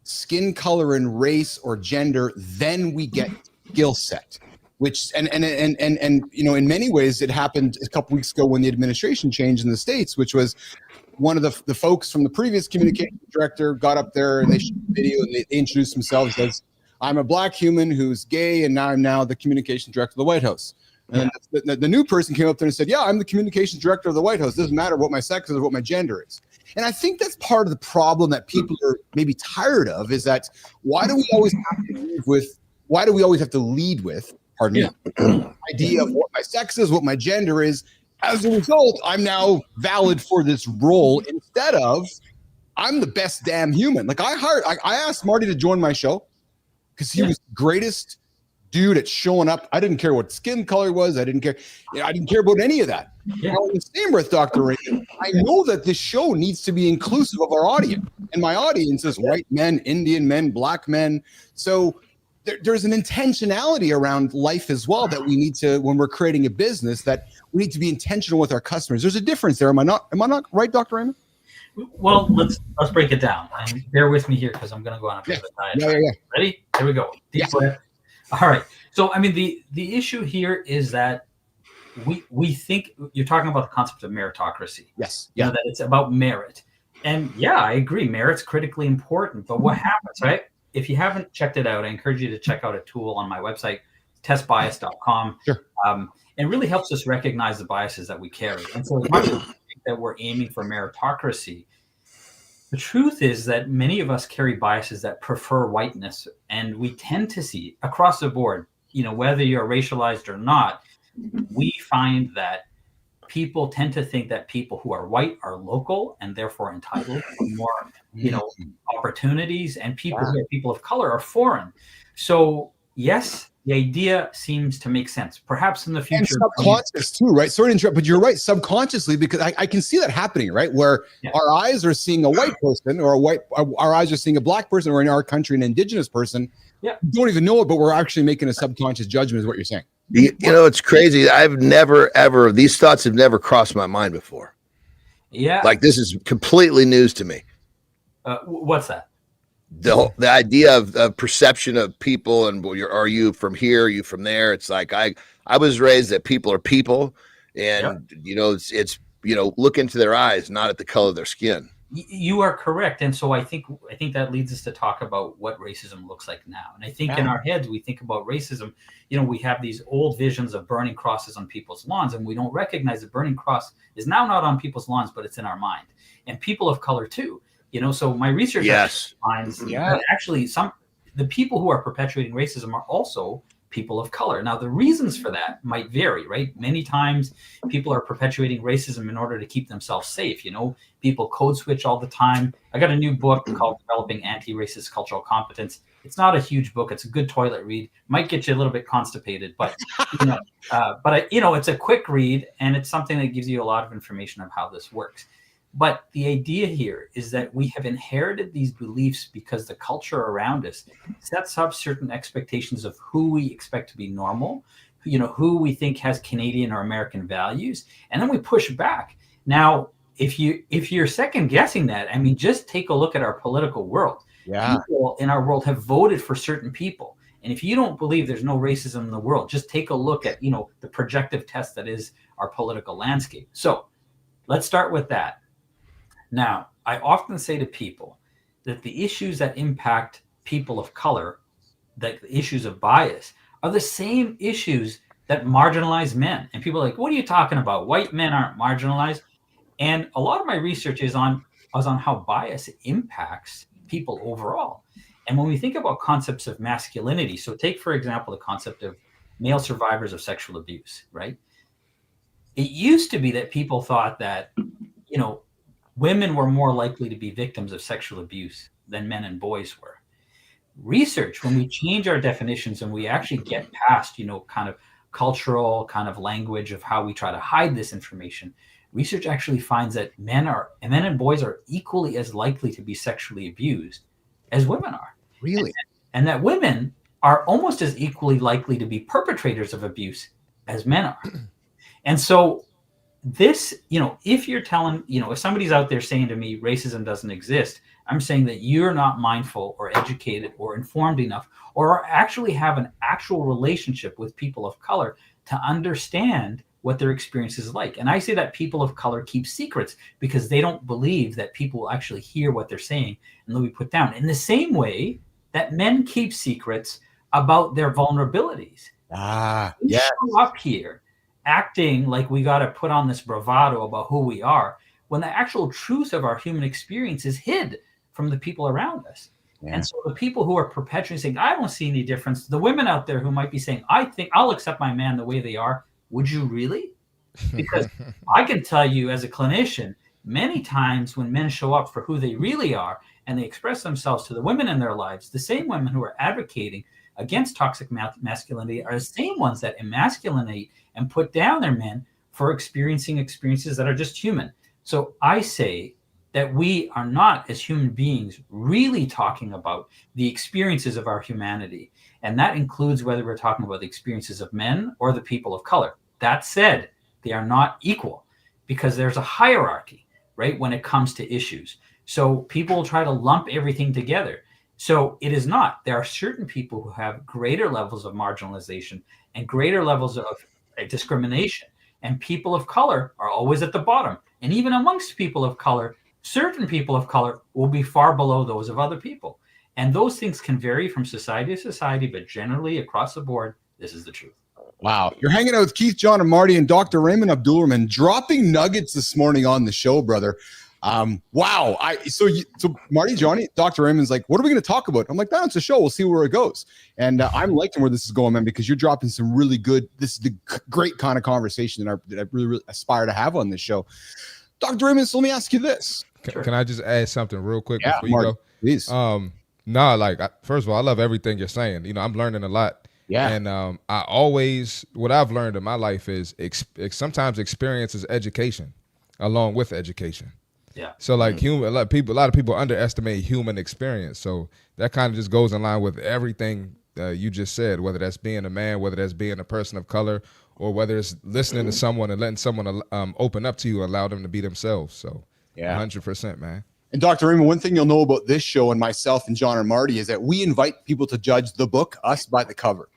skin color and race or gender, then we get skill set, which and in many ways it happened a couple weeks ago when the administration changed in the States, which was one of the folks from the previous communication director got up there and they showed a video and they introduced themselves as, I'm a black human who's gay, and now I'm the communication director of the White House. And the new person came up there and said, yeah, I'm the communications director of the White House. It doesn't matter what my sex is or what my gender is. And I think that's part of the problem that people are maybe tired of, is that why do we always have to lead with, the idea of what my sex is, what my gender is. As a result, I'm now valid for this role instead of I'm the best damn human. Like I asked Marty to join my show because he was the greatest dude at showing up. I didn't care what skin color was. I didn't care. I didn't care about any of that. Yeah. Now, in the same breath, Dr. Raymond, I know that this show needs to be inclusive of our audience. And my audience is white men, Indian men, black men. So there's an intentionality around life as well that we need to, when we're creating a business, that we need to be intentional with our customers. There's a difference there. Am I not right, Dr. Raymond? Well, let's break it down. And bear with me here because I'm going to go on a bit of a diet. Yeah. Ready? Here we go. Deep breath. All right. So, I mean, the issue here is that we think you're talking about the concept of meritocracy. Yes. You know, that it's about merit. And yeah, I agree. Merit's critically important. But what happens, right? If you haven't checked it out, I encourage you to check out a tool on my website, testbias.com. Sure. And really helps us recognize the biases that we carry. And so as much as we think that we're aiming for meritocracy, the truth is that many of us carry biases that prefer whiteness, and we tend to see across the board, you know, whether you're racialized or not, we find that people tend to think that people who are white are local and therefore entitled to more, you know, opportunities, and people who are people of color are foreign. So yes, the idea seems to make sense. Perhaps in the future. And subconscious too, right? Sorry to interrupt, but you're right, subconsciously, because I can see that happening, right? Where our eyes are seeing a white person or our eyes are seeing a black person, or in our country, an indigenous person. Yeah. We don't even know it, but we're actually making a subconscious judgment is what you're saying. You know, it's crazy. I've never, ever, these thoughts have never crossed my mind before. Yeah. Like this is completely news to me. What's that? The idea of perception of people, and are you from here? Are you from there? It's like I was raised that people are people, and you know it's you know, look into their eyes, not at the color of their skin. You are correct, and so I think that leads us to talk about what racism looks like now. And I think in our heads we think about racism. You know, we have these old visions of burning crosses on people's lawns, and we don't recognize the burning cross is now not on people's lawns, but it's in our mind, and people of color too. You know, so my research finds that actually the people who are perpetuating racism are also people of color. Now, the reasons for that might vary, right? Many times people are perpetuating racism in order to keep themselves safe. You know, people code switch all the time. I got a new book called Developing Anti-Racist Cultural Competence. It's not a huge book. It's a good toilet read. Might get you a little bit constipated, but you know, it's a quick read, and it's something that gives you a lot of information of how this works. But the idea here is that we have inherited these beliefs because the culture around us sets up certain expectations of who we expect to be normal, you know, who we think has Canadian or American values, and then we push back. Now, if you're second guessing that, I mean, just take a look at our political world. Yeah. People in our world have voted for certain people. And if you don't believe there's no racism in the world, just take a look at, you know, the projective test that is our political landscape. So let's start with that. Now, I often say to people that the issues that impact people of color the issues of bias are the same issues that marginalize men. And people are like, what are you talking about? White men aren't marginalized. And a lot of my research is on how bias impacts people overall. And when we think about concepts of masculinity, so take, for example, the concept of male survivors of sexual abuse, right? It used to be that people thought that, women were more likely to be victims of sexual abuse than men and boys were. Research, when we change our definitions and we actually get past, kind of cultural kind of language of how we try to hide this information, research actually finds that men and boys are equally as likely to be sexually abused as women are. Really? And that women are almost as equally likely to be perpetrators of abuse as men are. And so this, if you're telling, if somebody's out there saying to me, racism doesn't exist, I'm saying that you're not mindful or educated or informed enough, or actually have an actual relationship with people of color to understand what their experience is like. And I say that people of color keep secrets because they don't believe that people will actually hear what they're saying and they'll be put down. In the same way that men keep secrets about their vulnerabilities. We show up here acting like we got to put on this bravado about who we are, when the actual truth of our human experience is hid from the people around us. Yeah. And so the people who are perpetually saying, I don't see any difference, the women out there who might be saying, I think I'll accept my man the way they are, would you really? Because I can tell you as a clinician, many times when men show up for who they really are and they express themselves to the women in their lives, the same women who are advocating against toxic masculinity are the same ones that emasculinate and put down their men for experiencing experiences that are just human. So I say that we are not, as human beings, really talking about the experiences of our humanity. And that includes whether we're talking about the experiences of men or the people of color. That said, they are not equal because there's a hierarchy, right, when it comes to issues. So people try to lump everything together. So it is not. There are certain people who have greater levels of marginalization and greater levels of discrimination. And people of color are always at the bottom. And even amongst people of color, certain people of color will be far below those of other people. And those things can vary from society to society, but generally across the board, this is the truth. Wow. You're hanging out with Keith, John, and Marty and Dr. Raymond Abdulrahman, dropping nuggets this morning on the show, brother. Wow. So Marty, Johnny, Dr. Raymond's like, what are we going to talk about? I'm like, that's a show. We'll see where it goes. And I'm liking where this is going, man, because you're dropping some really good, this is the great kind of conversation that I really aspire to have on this show. Dr. Raymond, so let me ask you this. Can I just add something real quick before Marty, you go? Please. First of all, I love everything you're saying. I'm learning a lot. Yeah. And what I've learned in my life is sometimes experience is education along with education. Yeah. So like a lot of people underestimate human experience. So that kind of just goes in line with everything you just said, whether that's being a man, whether that's being a person of color, or whether it's listening to someone and letting someone open up to you and allow them to be themselves. So 100%, man. And Dr. Raymond, one thing you'll know about this show and myself and John and Marty is that we invite people to judge the book, us, by the cover.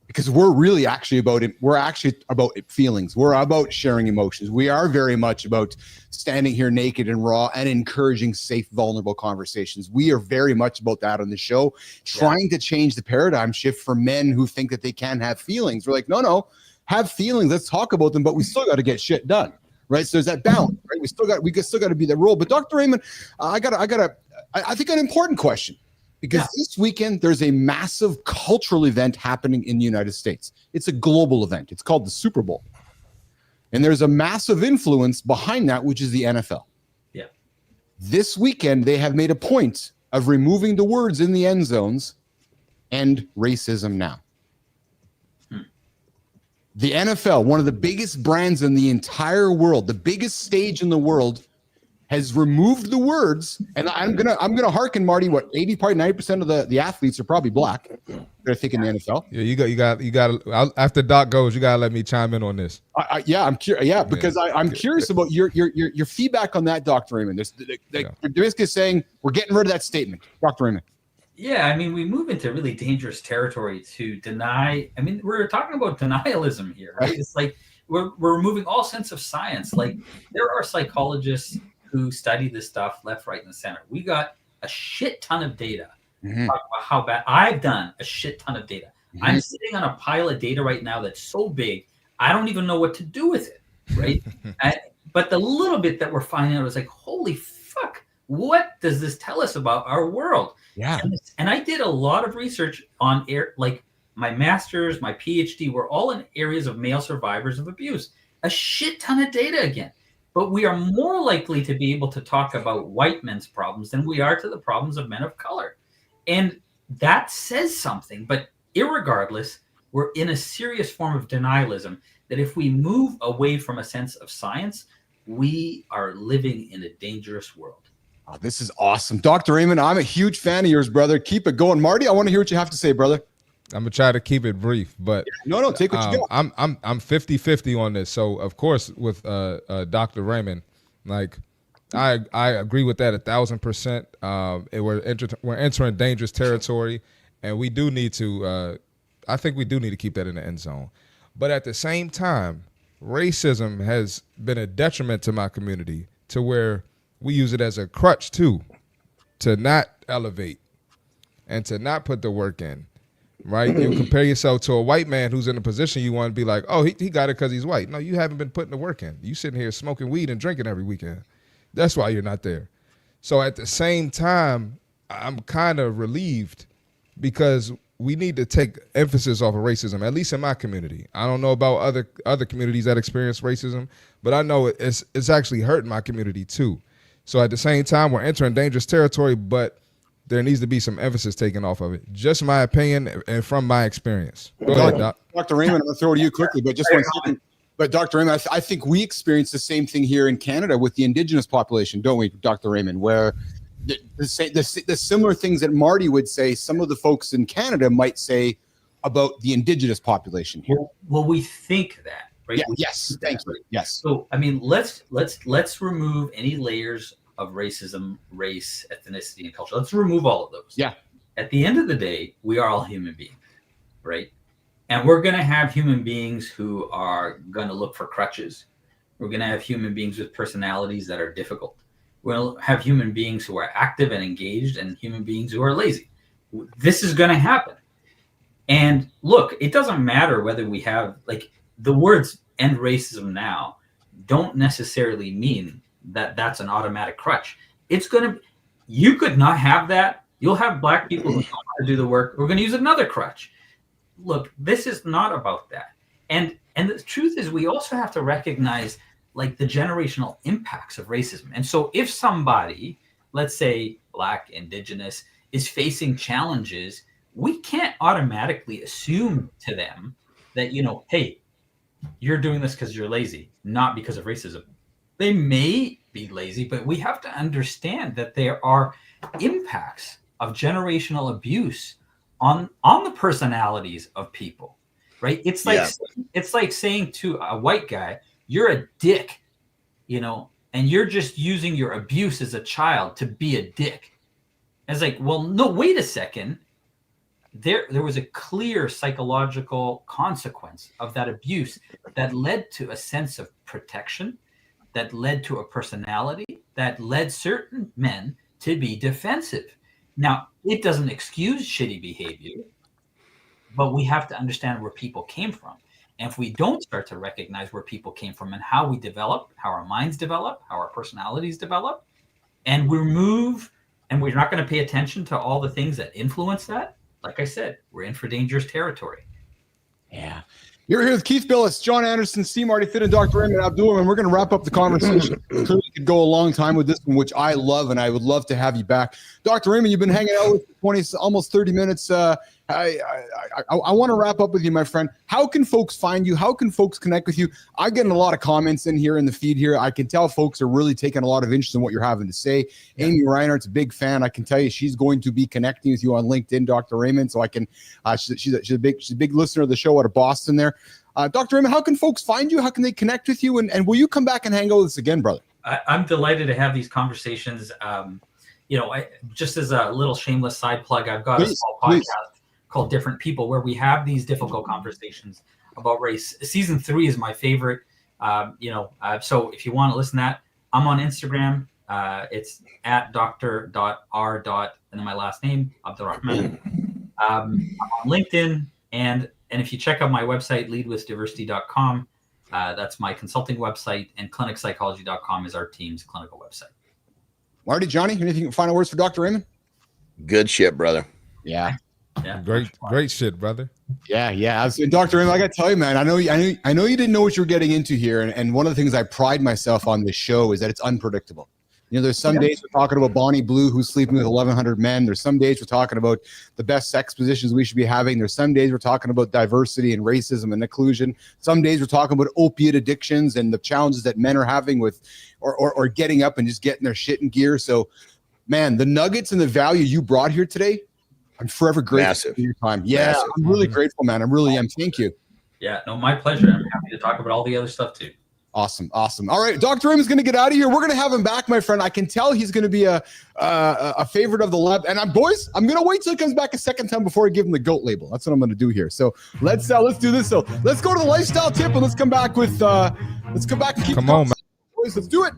Because we're really actually about it. We're actually about feelings. We're about sharing emotions. We are very much about standing here naked and raw and encouraging safe, vulnerable conversations. We are very much about that on the show, trying to change the paradigm shift for men who think that they can have feelings. We're like, no, have feelings. Let's talk about them, but we still got to get shit done, right? So there's that balance, right? We still got to be that role. But Dr. Raymond, I think an important question. Because this weekend, there's a massive cultural event happening in the United States. It's a global event. It's called the Super Bowl. And there's a massive influence behind that, which is the NFL. Yeah. This weekend, they have made a point of removing the words in the end zones and racism now. The NFL, one of the biggest brands in the entire world, the biggest stage in the world, has removed the words, and I'm gonna hearken, Marty. What 80, probably 90% of the athletes are probably black. They're thinking the NFL. Yeah, you got. After Doc goes, you gotta let me chime in on this. I'm curious. Yeah, because I'm curious about your feedback on that, Dr. Raymond. They're basically saying we're getting rid of that statement, Dr. Raymond. Yeah, I mean, we move into really dangerous territory to deny. I mean, we're talking about denialism here, right? It's like we're removing all sense of science. Like there are psychologists who study this stuff left, right, and center. We got a shit ton of data Mhm. talk about how bad I've done a shit ton of data. I'm sitting on a pile of data right now that's so big, I don't even know what to do with it, right? But the little bit that we're finding out is like, holy fuck, what does this tell us about our world? Yeah. And I did a lot of research on like my master's, my PhD were all in areas of male survivors of abuse. A shit ton of data again. But we are more likely to be able to talk about white men's problems than we are to the problems of men of color. And that says something. But irregardless, we're in a serious form of denialism that if we move away from a sense of science, we are living in a dangerous world. Oh, this is awesome. Dr. Raymond, I'm a huge fan of yours, brother. Keep it going. Marty, I want to hear what you have to say, brother. I'm gonna try to keep it brief, but No, take what you got. I'm 50-50 on this. So of course with Dr. Raymond, like I agree with that 1,000%. We're entering dangerous territory, and we do need to. I think we do need to keep that in the end zone. But at the same time, racism has been a detriment to my community to where we use it as a crutch too, to not elevate and to not put the work in. Right? You compare yourself to a white man who's in a position you want to be like, oh, he got it because he's white. No, you haven't been putting the work in. You sitting here smoking weed and drinking every weekend. That's why you're not there. So at the same time, I'm kind of relieved because we need to take emphasis off of racism, at least in my community. I don't know about other communities that experience racism, but I know it's actually hurting my community too. So at the same time, we're entering dangerous territory, but there needs to be some emphasis taken off of it. Just my opinion and from my experience. Go ahead, Doc. Dr. Raymond, I'm going to throw it to you quickly, but just 1 second. But Dr. Raymond, I think we experience the same thing here in Canada with the Indigenous population, don't we, Dr. Raymond, where the similar things that Marty would say, some of the folks in Canada might say about the Indigenous population here. Well, we think that, right? Yeah, yes, thank you. Yes. So, I mean, let's remove any layers of racism, race, ethnicity, and culture. Let's remove all of those. Yeah. At the end of the day, we are all human beings, right? And we're going to have human beings who are going to look for crutches. We're going to have human beings with personalities that are difficult. We'll have human beings who are active and engaged and human beings who are lazy. This is going to happen. And look, it doesn't matter whether we have, like, the words end racism now don't necessarily mean that that's an automatic crutch. It's going to, you could not have that. You'll have black people who don't know how to do the work. We're going to use another crutch. Look, this is not about that. And the truth is we also have to recognize like the generational impacts of racism. And so if somebody, let's say Black, Indigenous, is facing challenges, we can't automatically assume to them that, you know, hey, you're doing this because you're lazy, not because of racism. They may be lazy, but we have to understand that there are impacts of generational abuse on the personalities of people, right? It's like saying to a white guy, "You're a dick," you know, and you're just using your abuse as a child to be a dick. It's like, well, no, wait a second. There was a clear psychological consequence of that abuse that led to a sense of protection, that led to a personality, that led certain men to be defensive. Now, it doesn't excuse shitty behavior, but we have to understand where people came from. And if we don't start to recognize where people came from and how we develop, how our minds develop, how our personalities develop, and we move, and we're not going to pay attention to all the things that influence that, like I said, we're in for dangerous territory. Yeah. You're here with Keith Billis, John Anderson, C. Marty Fit, and Dr. Raymond Abdulrahman. We're going to wrap up the conversation. Clearly, we could go a long time with this one, which I love, and I would love to have you back. Dr. Raymond, you've been hanging out with 20, almost 30 minutes. I want to wrap up with you, my friend. How can folks find you? How can folks connect with you? I'm getting a lot of comments in here in the feed here. I can tell folks are really taking a lot of interest in what you're having to say. Yeah. Amy Reinhardt's a big fan. I can tell you she's going to be connecting with you on LinkedIn, Dr. Raymond. So I can, she's a big listener of the show out of Boston there. Dr. Raymond, how can folks find you? How can they connect with you? And will you come back and hang out with us again, brother? I'm delighted to have these conversations. You know, just as a little shameless side plug, I've got a small podcast called Different People, where we have these difficult conversations about race. Season 3 is my favorite. So if you want to listen to that, I'm on Instagram It's at Dr.R. and then my last name, Abdulrahman. I'm on LinkedIn, and if you check out my website, leadwithdiversity.com, that's my consulting website, and clinicpsychology.com is our team's clinical website. Marty, Johnny, anything final words for Dr. Raymond? Good shit, brother. Yeah. Yeah, Great shit, brother. Yeah. And Dr. Raymond, I got to tell you, man, I know you didn't know what you were getting into here. And one of the things I pride myself on this show is that it's unpredictable. You know, there's some days we're talking about Bonnie Blue who's sleeping with 1,100 men. There's some days we're talking about the best sex positions we should be having. There's some days we're talking about diversity and racism and inclusion. Some days we're talking about opiate addictions and the challenges that men are having with or getting up and just getting their shit in gear. So, man, the nuggets and the value you brought here today, I'm forever grateful for your time. Yeah, massive. I'm really grateful, man. I really am. Thank you. Yeah, no, my pleasure. I'm happy to talk about all the other stuff too. Awesome. All right, Dr. Raymond's going to get out of here. We're going to have him back, my friend. I can tell he's going to be a favorite of the lab. And I'm going to wait till he comes back a second time before I give him the GOAT label. That's what I'm going to do here. So let's do this. So let's go to the lifestyle tip and let's come back with let's come back and keep. Come on, man. Boys, let's do it.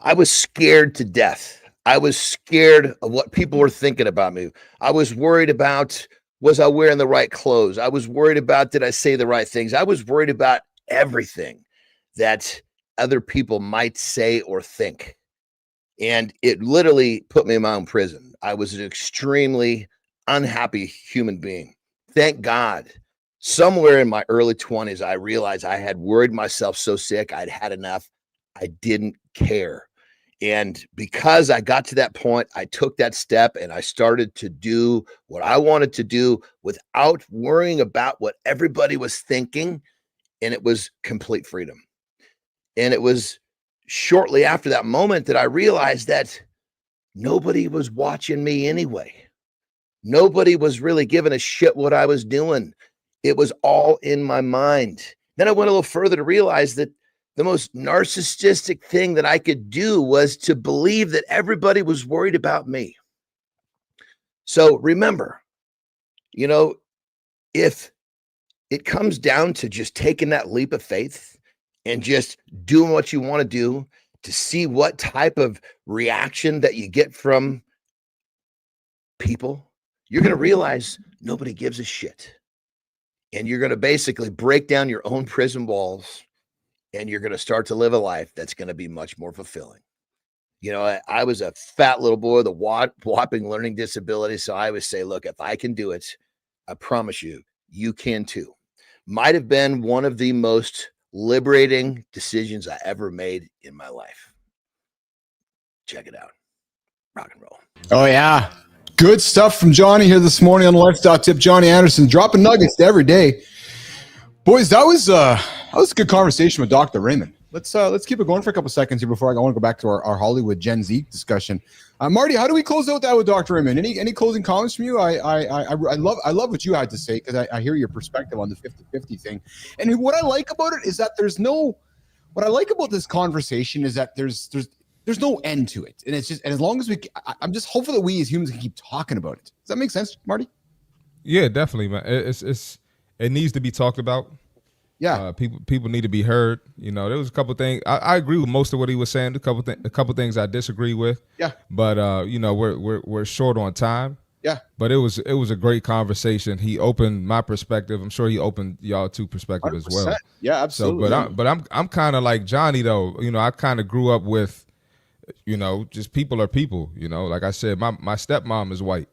I was scared to death. I was scared of what people were thinking about me. I was worried about, was I wearing the right clothes? I was worried about, did I say the right things? I was worried about everything that other people might say or think. And it literally put me in my own prison. I was an extremely unhappy human being. Thank God, somewhere in my early 20s, I realized I had worried myself so sick. I'd had enough. I didn't care. And because I got to that point, I took that step and I started to do what I wanted to do without worrying about what everybody was thinking. And it was complete freedom. And it was shortly after that moment that I realized that nobody was watching me anyway. Nobody was really giving a shit what I was doing. It was all in my mind. Then I went a little further to realize that the most narcissistic thing that I could do was to believe that everybody was worried about me. So remember, you know, if it comes down to just taking that leap of faith and just doing what you want to do to see what type of reaction that you get from people, you're going to realize nobody gives a shit. And you're going to basically break down your own prison walls. And you're going to start to live a life that's going to be much more fulfilling. You know, I was a fat little boy with a whopping learning disability. So I always say, look, if I can do it, I promise you, you can too. Might have been one of the most liberating decisions I ever made in my life. Check it out. Rock and roll. Oh, yeah. Good stuff from Johnny here this morning on the Lifestyle Tip. Johnny Anderson dropping nuggets every day. Boys, that was a good conversation with Dr. Raymond. Let's keep it going for a couple seconds here before I want to go back to our Hollywood Gen Z discussion. Marty, how do we close out that with Dr. Raymond? Any closing comments from you? I love what you had to say because I hear your perspective on the 50-50 thing. And what I like about it is that what I like about this conversation is that there's no end to it. And it's just, and as long as I'm just hopeful that we as humans can keep talking about it. Does that make sense, Marty? Yeah, definitely, man. It needs to be talked about. Yeah, people need to be heard. You know, there was a couple things I agree with most of what he was saying. A couple things I disagree with. Yeah, but you know, we're short on time. Yeah, but it was a great conversation. He opened my perspective. I'm sure he opened y'all two perspective 100%. As well. Yeah, absolutely. So, but I'm kind of like Johnny though. You know, I kind of grew up with, you know, just people are people. You know, like I said, my stepmom is white.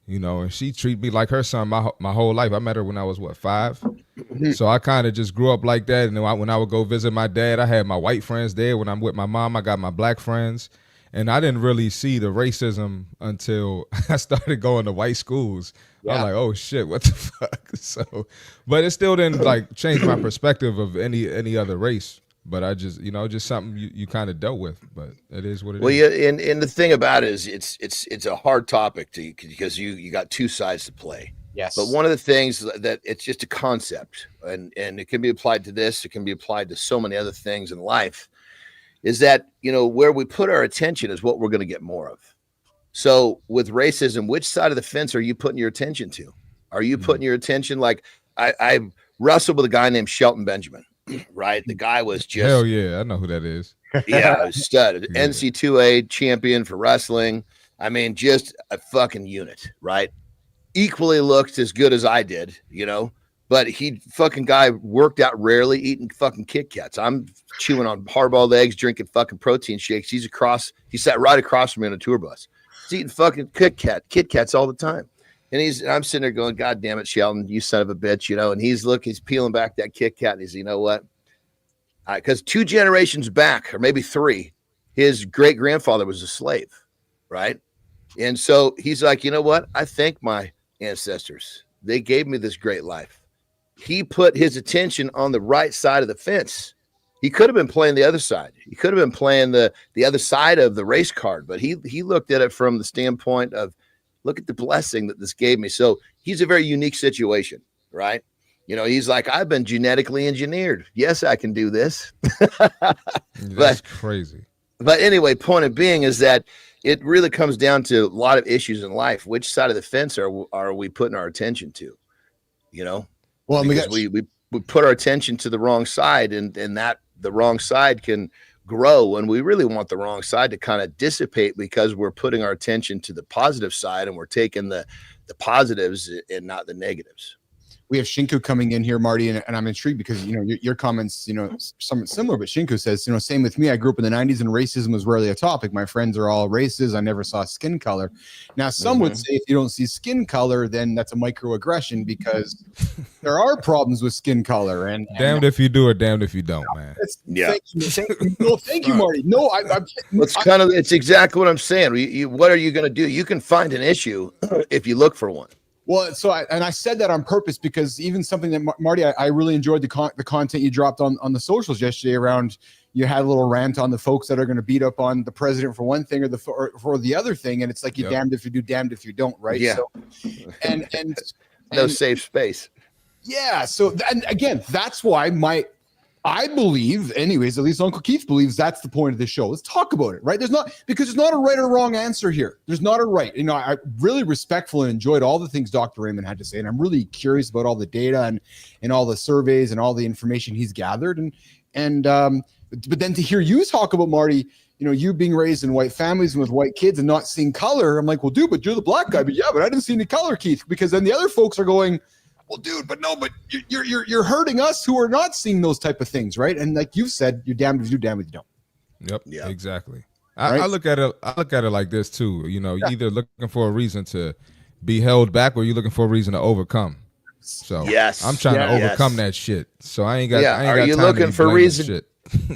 You know, and she treated me like her son my whole life. I met her when I was 5. So I kind of just grew up like that. And when I would go visit my dad, I had my white friends there. When I'm with my mom, I got my black friends. And I didn't really see the racism until I started going to white schools. Yeah. I was like, oh shit, what the fuck? So, but it still didn't like change my perspective of any other race. But I just, you know, just something you kind of dealt with, but it is what it is. Well, yeah, and the thing about it is it's a hard topic because you got two sides to play. Yes. But one of the things that it's just a concept, and it can be applied to this, it can be applied to so many other things in life, is that, you know, where we put our attention is what we're going to get more of. So with racism, which side of the fence are you putting your attention to? Are you putting your attention like, I wrestled with a guy named Shelton Benjamin, right? The guy was just hell yeah, I know who that is. yeah, stud, Yeah. NC2A champion for wrestling. I mean, just a fucking unit, right? Equally looked as good as I did, you know, but he fucking guy worked out rarely, eating fucking Kit Kats. I'm chewing on hard-boiled eggs, drinking fucking protein shakes. He sat right across from me on a tour bus. He's eating fucking Kit Kats all the time. And I'm sitting there going, God damn it, Sheldon, you son of a bitch, you know, and he's peeling back that Kit Kat and he's, you know what? Because 2 generations back, or maybe 3, his great grandfather was a slave, right? And so he's like, you know what? I thank my ancestors. They gave me this great life. He put his attention on the right side of the fence. He could have been playing the other side. He could have been playing the other side of the race card, but he looked at it from the standpoint of, look at the blessing that this gave me. So he's a very unique situation, right? You know, he's like, I've been genetically engineered. Yes, I can do this. That's crazy. But anyway, point of being is that it really comes down to a lot of issues in life. Which side of the fence are we putting our attention to? You know, Well, because we put our attention to the wrong side, and that the wrong side can grow, and we really want the wrong side to kind of dissipate because we're putting our attention to the positive side and we're taking the positives and not the negatives. we have Shinku coming in here, Marty, and I'm intrigued because, you know, your comments, you know, somewhat similar, but Shinku says, you know, same with me. I grew up in the 90s and racism was rarely a topic. My friends are all races. I never saw skin color. Now, some would say if you don't see skin color, then that's a microaggression because there are problems with skin color. And damned if you do or damned if you don't, man. Yeah. Thank you, Marty. No, it's exactly what I'm saying. What are you going to do? You can find an issue if you look for one. Well, so I said that on purpose because even something that Marty, I really enjoyed the content you dropped on the socials yesterday around. You had a little rant on the folks that are going to beat up on the president for one thing or for the other thing, and it's like you damned if you do, damned if you don't, right? Yeah. So, and no safe space. Yeah. So and again, that's why I believe, anyways, at least Uncle Keith believes that's the point of the show. Let's talk about it, right? There's not a right or wrong answer here. There's not a right. You know, I really respectful and enjoyed all the things Dr. Raymond had to say, and I'm really curious about all the data and all the surveys and all the information he's gathered. But then to hear you talk about, Marty, you know, you being raised in white families and with white kids and not seeing color, I'm like, well, dude, but you're the black guy. But I didn't see any color, Keith, because then the other folks are going, well, dude, but you're hurting us who are not seeing those type of things, right? And like you said, you're damned if you do, damned if you don't. Yep. Yeah. Exactly. Right? I look at it like this too. You know, either looking for a reason to be held back or you're looking for a reason to overcome. So yes, I'm trying to overcome that shit. So I ain't got. Yeah. I ain't Are got you time looking to for a reason? Shit.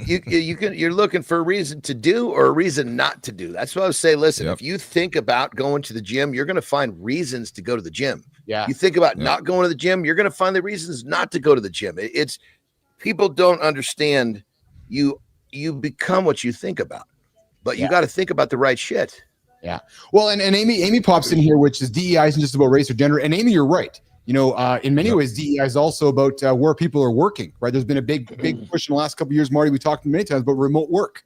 You're looking for a reason to do or a reason not to do. That's what I would say. Listen, if you think about going to the gym, you're going to find reasons to go to the gym. Yeah. You think about not going to the gym, you're going to find the reasons not to go to the gym. It's people don't understand you become what you think about, but you got to think about the right shit. Yeah. Well, and Amy pops in here, which is DEI isn't just about race or gender. And Amy, you're right. You know, in many ways, DEI is also about where people are working, right? There's been a big push in the last couple of years, Marty. We talked many times about remote work,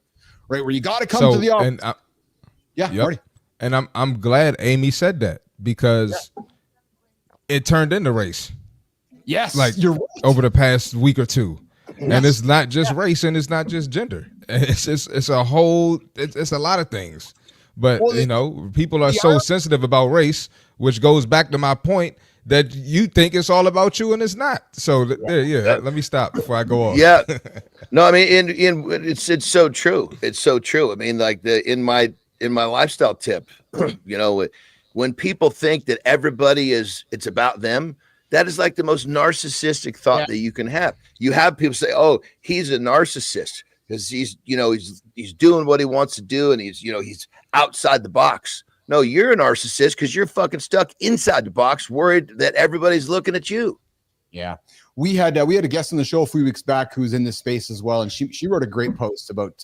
right? Where you got to come to the office. Marty. And I'm glad Amy said that because it turned into race. Yes, like you're right. Over the past week or two, and it's not just race and it's not just gender. It's a whole. It's a lot of things. But you know, people are so sensitive about race, which goes back to my point that you think it's all about you and it's not. So let me stop before I go off. Yeah, no, I mean, it's so true. It's so true. I mean, like in my lifestyle tip, you know, when people think that everybody it's about them, that is like the most narcissistic thought that you can have. You have people say, "Oh, he's a narcissist because he's doing what he wants to do and he's outside the box." No, you're a narcissist because you're fucking stuck inside the box, worried that everybody's looking at you. Yeah, we had a guest on the show a few weeks back who's in this space as well, and she wrote a great post about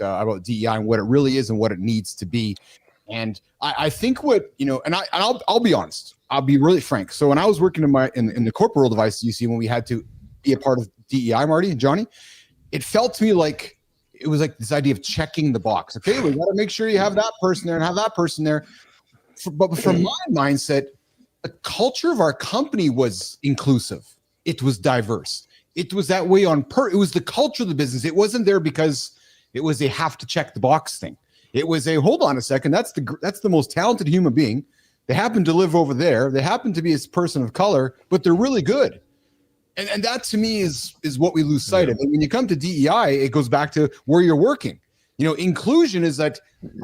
DEI and what it really is and what it needs to be. And I think what and I'll be honest, I'll be really frank. So when I was working in the corporate world of ICUC, when we had to be a part of DEI, Marty and Johnny, it felt to me like it was like this idea of checking the box. Okay, we got to make sure you have that person there and have that person there. But from my mindset, the culture of our company was inclusive. it was diverse. It was that way it was the culture of the business. It wasn't there because it was a have to check the box thing. It was a hold on a second. That's the most talented human being. They happen to live over there. They happen to be a person of color, but they're really good. And that to me is what we lose sight of. And when you come to DEI, it goes back to where you're working. Inclusion is that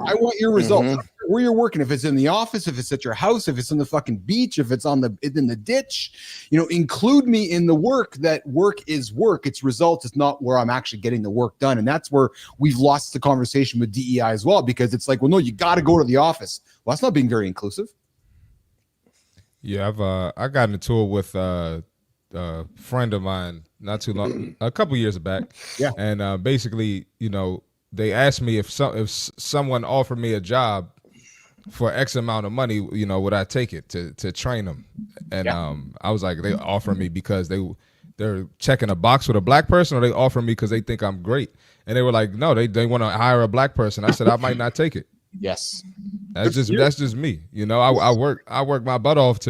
I want your results where you're working. If it's in the office, if it's at your house, if it's in the fucking beach, if it's in the ditch, include me in the work. That work is work. It's results. It's not where I'm actually getting the work done. And that's where we've lost the conversation with DEI as well, because it's like, well, no, you got to go to the office. Well, that's not being very inclusive. Yeah, I got into it with a friend of mine not too long, a couple years back. Yeah, and basically, they asked me if someone offered me a job for X amount of money, would I take it to train them? And I was like, they offer me because they're checking a box with a black person, or they offer me because they think I'm great. And they were like, no, they want to hire a black person. I said, I might not take it. Yes, that's just me. I work my butt off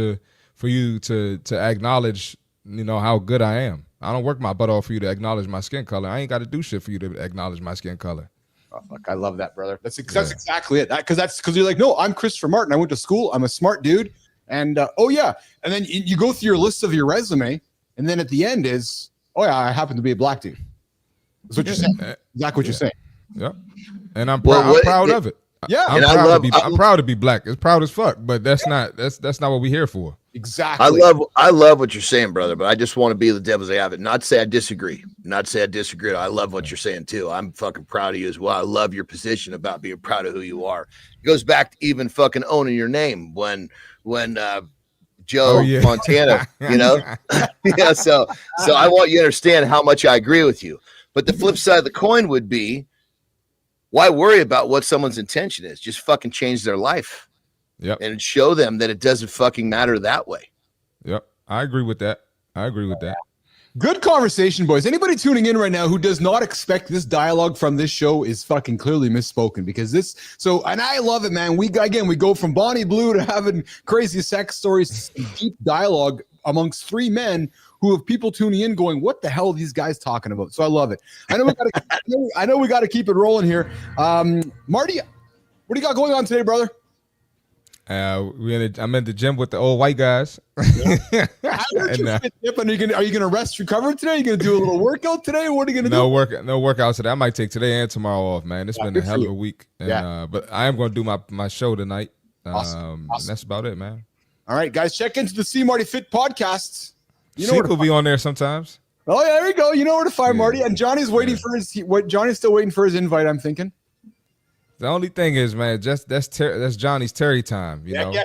for you to acknowledge, how good I am. I don't work my butt off for you to acknowledge my skin color. I ain't got to do shit for you to acknowledge my skin color. Oh, fuck, I love that, brother. That's exactly it. Because you're like, no, I'm Christopher Martin. I went to school. I'm a smart dude. And and then you go through your list of your resume, and then at the end is, oh yeah, I happen to be a black dude. That's what you're saying. Exactly what you're saying. Yeah, and I'm proud of it. Yeah, I'm proud to be black. It's proud as fuck, but that's not what we're here for. Exactly. I love what you're saying, brother, but I just want to be the devil's advocate. Not to say I disagree. I love what you're saying too. I'm fucking proud of you as well. I love your position about being proud of who you are. It goes back to even fucking owning your name when Joe Montana, yeah. So I want you to understand how much I agree with you. But the flip side of the coin would be, why worry about what someone's intention is? Just fucking change their life. Yep. And show them that it doesn't fucking matter that way. Yep. I agree with that. Good conversation, boys. Anybody tuning in right now who does not expect this dialogue from this show is fucking clearly misspoken, because and I love it, man. We go from Bonnie Blue to having crazy sex stories to deep dialogue amongst three men who have people tuning in going, what the hell are these guys talking about? So I love it. I know we got to keep it rolling here. Marty, what do you got going on today, brother? I'm in the gym with the old white guys. Yeah. Are you gonna rest, recover today? Are you gonna do a little workout today? What are you gonna do? No workout today. I might take today and tomorrow off, man. It's been a hell of a week. And, but I am gonna do my show tonight. Awesome. And that's about it, man. All right, guys, check into the See Marty Fit podcasts. Sheep will be on there sometimes. Oh yeah, there you go. You know where to find Marty. And Johnny's waiting for Johnny's still waiting for his invite, I'm thinking. The only thing is, man, that's Johnny's Terry time, Yeah.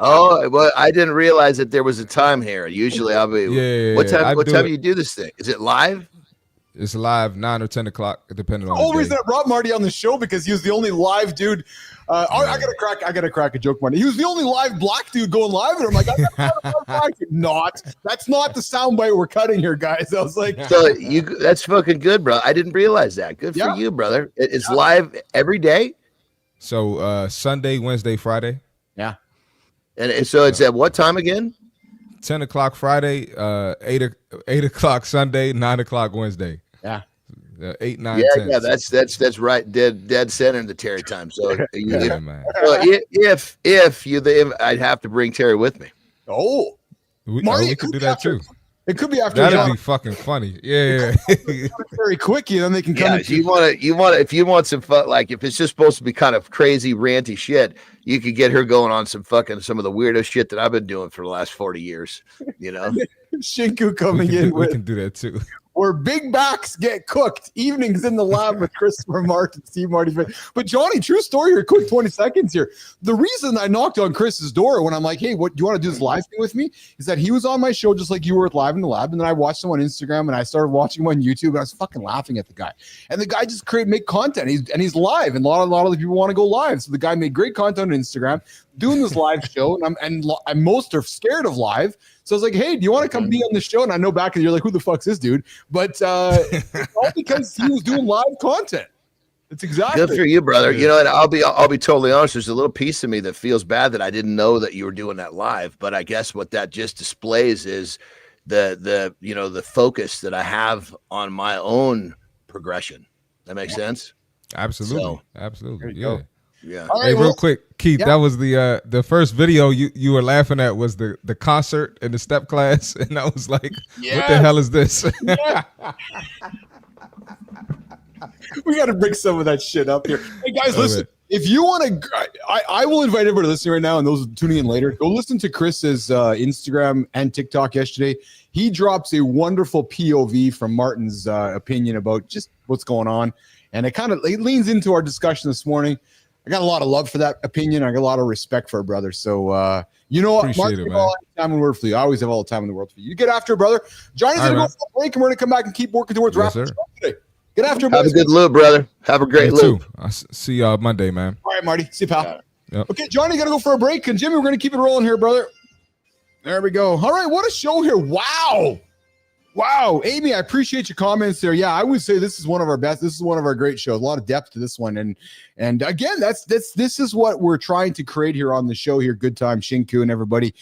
Oh, well, I didn't realize that there was a time here. Usually I'll be. Yeah. What time do you do this thing? Is it live? It's live 9 or 10 o'clock, depending on. The whole reason I brought Marty on the show because he was the only live dude. I gotta crack a joke, Marty. He was the only live black dude going live, and I'm like, that's not the soundbite we're cutting here, guys. I was like, so that's fucking good, bro. I didn't realize that. Good for you, brother. It's live every day. So Sunday, Wednesday, Friday. Yeah. And so it's at what time again? 10 o'clock Friday, 8 o'clock Sunday, 9 o'clock Wednesday. Yeah. 8, 9, 10. Yeah, that's right. Dead center in the Terry time. So man. if I'd have to bring Terry with me. Oh, Marty, we could do that too. It could be after. That'd be fucking funny. Yeah. Very quickly, then they can come. Yeah, if you want some fun, like if it's just supposed to be kind of crazy, ranty shit, you could get her going on some of the weirdest shit that I've been doing for the last 40 years. Shinku coming in. We can do that too. Where big backs get cooked. Evenings in the lab with Christopher Martin, Steve Marty. But Johnny, true story here, quick 20 seconds here. The reason I knocked on Chris's door when I'm like, hey, what do you want to do this live thing with me? Is that he was on my show just like you were at Live in the Lab. And then I watched him on Instagram and I started watching him on YouTube and I was fucking laughing at the guy. And the guy just make content. He's live. And a lot of the people want to go live. So the guy made great content on Instagram, doing this live show. And most are scared of live. So I was like, hey, do you want to come be on the show? And I know back and you're like, who the fuck's this dude? But it's all because he was doing live content. It's exactly good for you, brother. And I'll be totally honest. There's a little piece of me that feels bad that I didn't know that you were doing that live. But I guess what that just displays is the focus that I have on my own progression. That makes sense. Absolutely. So, Absolutely. go. Yeah. All right, Hey, well, real quick, Keith, yeah. that was the first video you were laughing at was the concert and the step class, and I was like, what the Yes. hell is this? We got to bring some of that shit up here. Hey guys, Oh, listen. man. If you want to, I will invite everybody listening right now and those tuning in later. Go listen to Chris's Instagram and TikTok yesterday. He drops a wonderful POV from Martin's opinion about just what's going on, and it leans into our discussion this morning. I got a lot of love for that opinion. I got a lot of respect for our brother. So you know what, Appreciate Martin, it, all man. the time in the world for you. I always have all the time in the world for you. You get after it, brother. Johnny's All right, gonna go man. for a break, and we're gonna come back and keep working towards Yes, wrapping the sir. show today. Get after it, Have a boys. good loop, brother. Have a great You loop. too. I'll see y'all Monday, man. All right, Marty. See you, pal. Yep. Okay, Johnny, gotta go for a break. And Jimmy, we're gonna keep it rolling here, brother. There we go. All right, what a show here. Wow, Amy, I appreciate your comments there. Yeah, I would say this is one of our best. This is one of our great shows. A lot of depth to this one, and again, this is what we're trying to create here on the show here. Good time, Shinku, and everybody.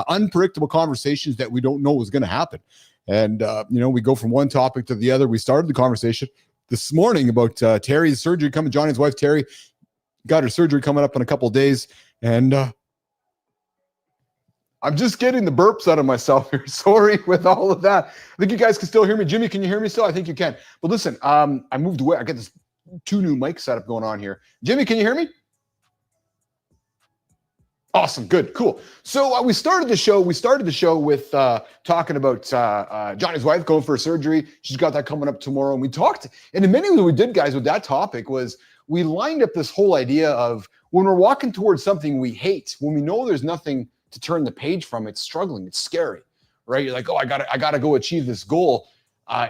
Unpredictable conversations that we don't know is going to happen, and we go from one topic to the other. We started the conversation this morning about Terry's surgery coming. Johnny's wife Terry got her surgery coming up in a couple of days, and I'm just getting the burps out of myself here. Sorry with all of that. I think you guys can still hear me. Jimmy, can you hear me still? I think you can. But listen, I moved away. I got this 2 new mic setup going on here. Jimmy, can you hear me? Awesome. Good. Cool. So we started the show. With talking about Johnny's wife going for a surgery. She's got that coming up tomorrow. And we talked, and in many ways what we did, guys, with that topic was we lined up this whole idea of when we're walking towards something we hate, when we know there's nothing to turn the page from, it's struggling, it's scary, right? You're like, oh, I gotta go achieve this goal.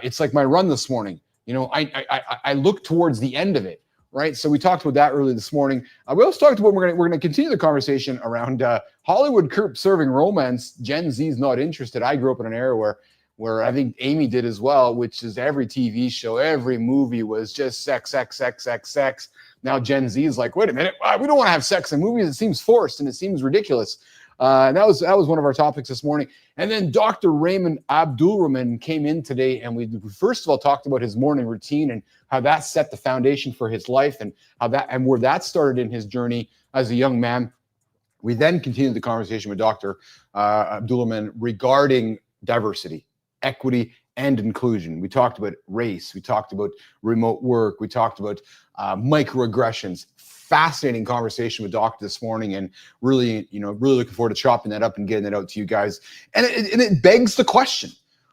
It's like my run this morning. I look towards the end of it, right? So we talked about that earlier this morning. We also talked about we're gonna continue the conversation around Hollywood serving romance. Gen Z's not interested. I grew up in an era where I think Amy did as well, which is every TV show, every movie was just sex. Now Gen Z is like, wait a minute, we don't want to have sex in movies. It seems forced and it seems ridiculous. And that was one of our topics this morning. And then Dr. Raymond Abdulrahman came in today, and we first of all talked about his morning routine and how that set the foundation for his life and where that started in his journey as a young man. We then continued the conversation with Dr. Abdulrahman regarding diversity, equity, and inclusion. We talked about race. We talked about remote work. We talked about microaggressions. Fascinating conversation with Doc this morning, and really looking forward to chopping that up and getting it out to you guys. And it begs the question,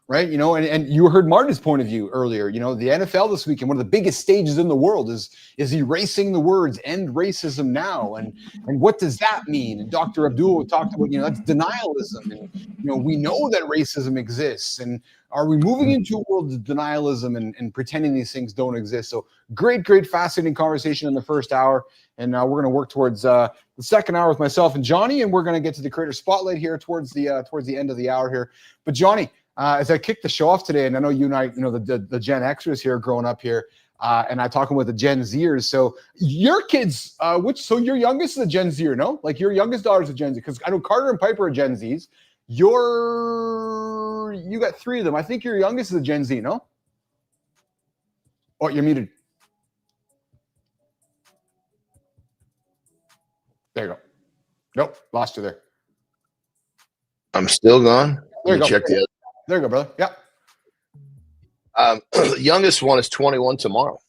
right? And you heard Martin's point of view earlier. The NFL this weekend, one of the biggest stages in the world, is erasing the words "end racism now," and what does that mean? And Dr. Abdul talked about that's denialism, and we know that racism exists, and are we moving into a world of denialism and pretending these things don't exist? So great, fascinating conversation in the first hour. And we're going to work towards the second hour with myself and Johnny, and we're going to get to the creator spotlight here towards the end of the hour here. But Johnny, as I kick the show off today, and I know you and I, the Gen Xers here growing up here, and I'm talking with the Gen Zers. So your kids, so your youngest is a Gen Zer, no? Like your youngest daughter's a Gen Z, because I know Carter and Piper are Gen Zs. You got 3 of them. I think your youngest is a Gen Z, no? Oh, you're muted. There you go. Nope, lost you there. I'm still gone. There you go. Check the other. There you go, brother. Yeah. The youngest one is 21 tomorrow.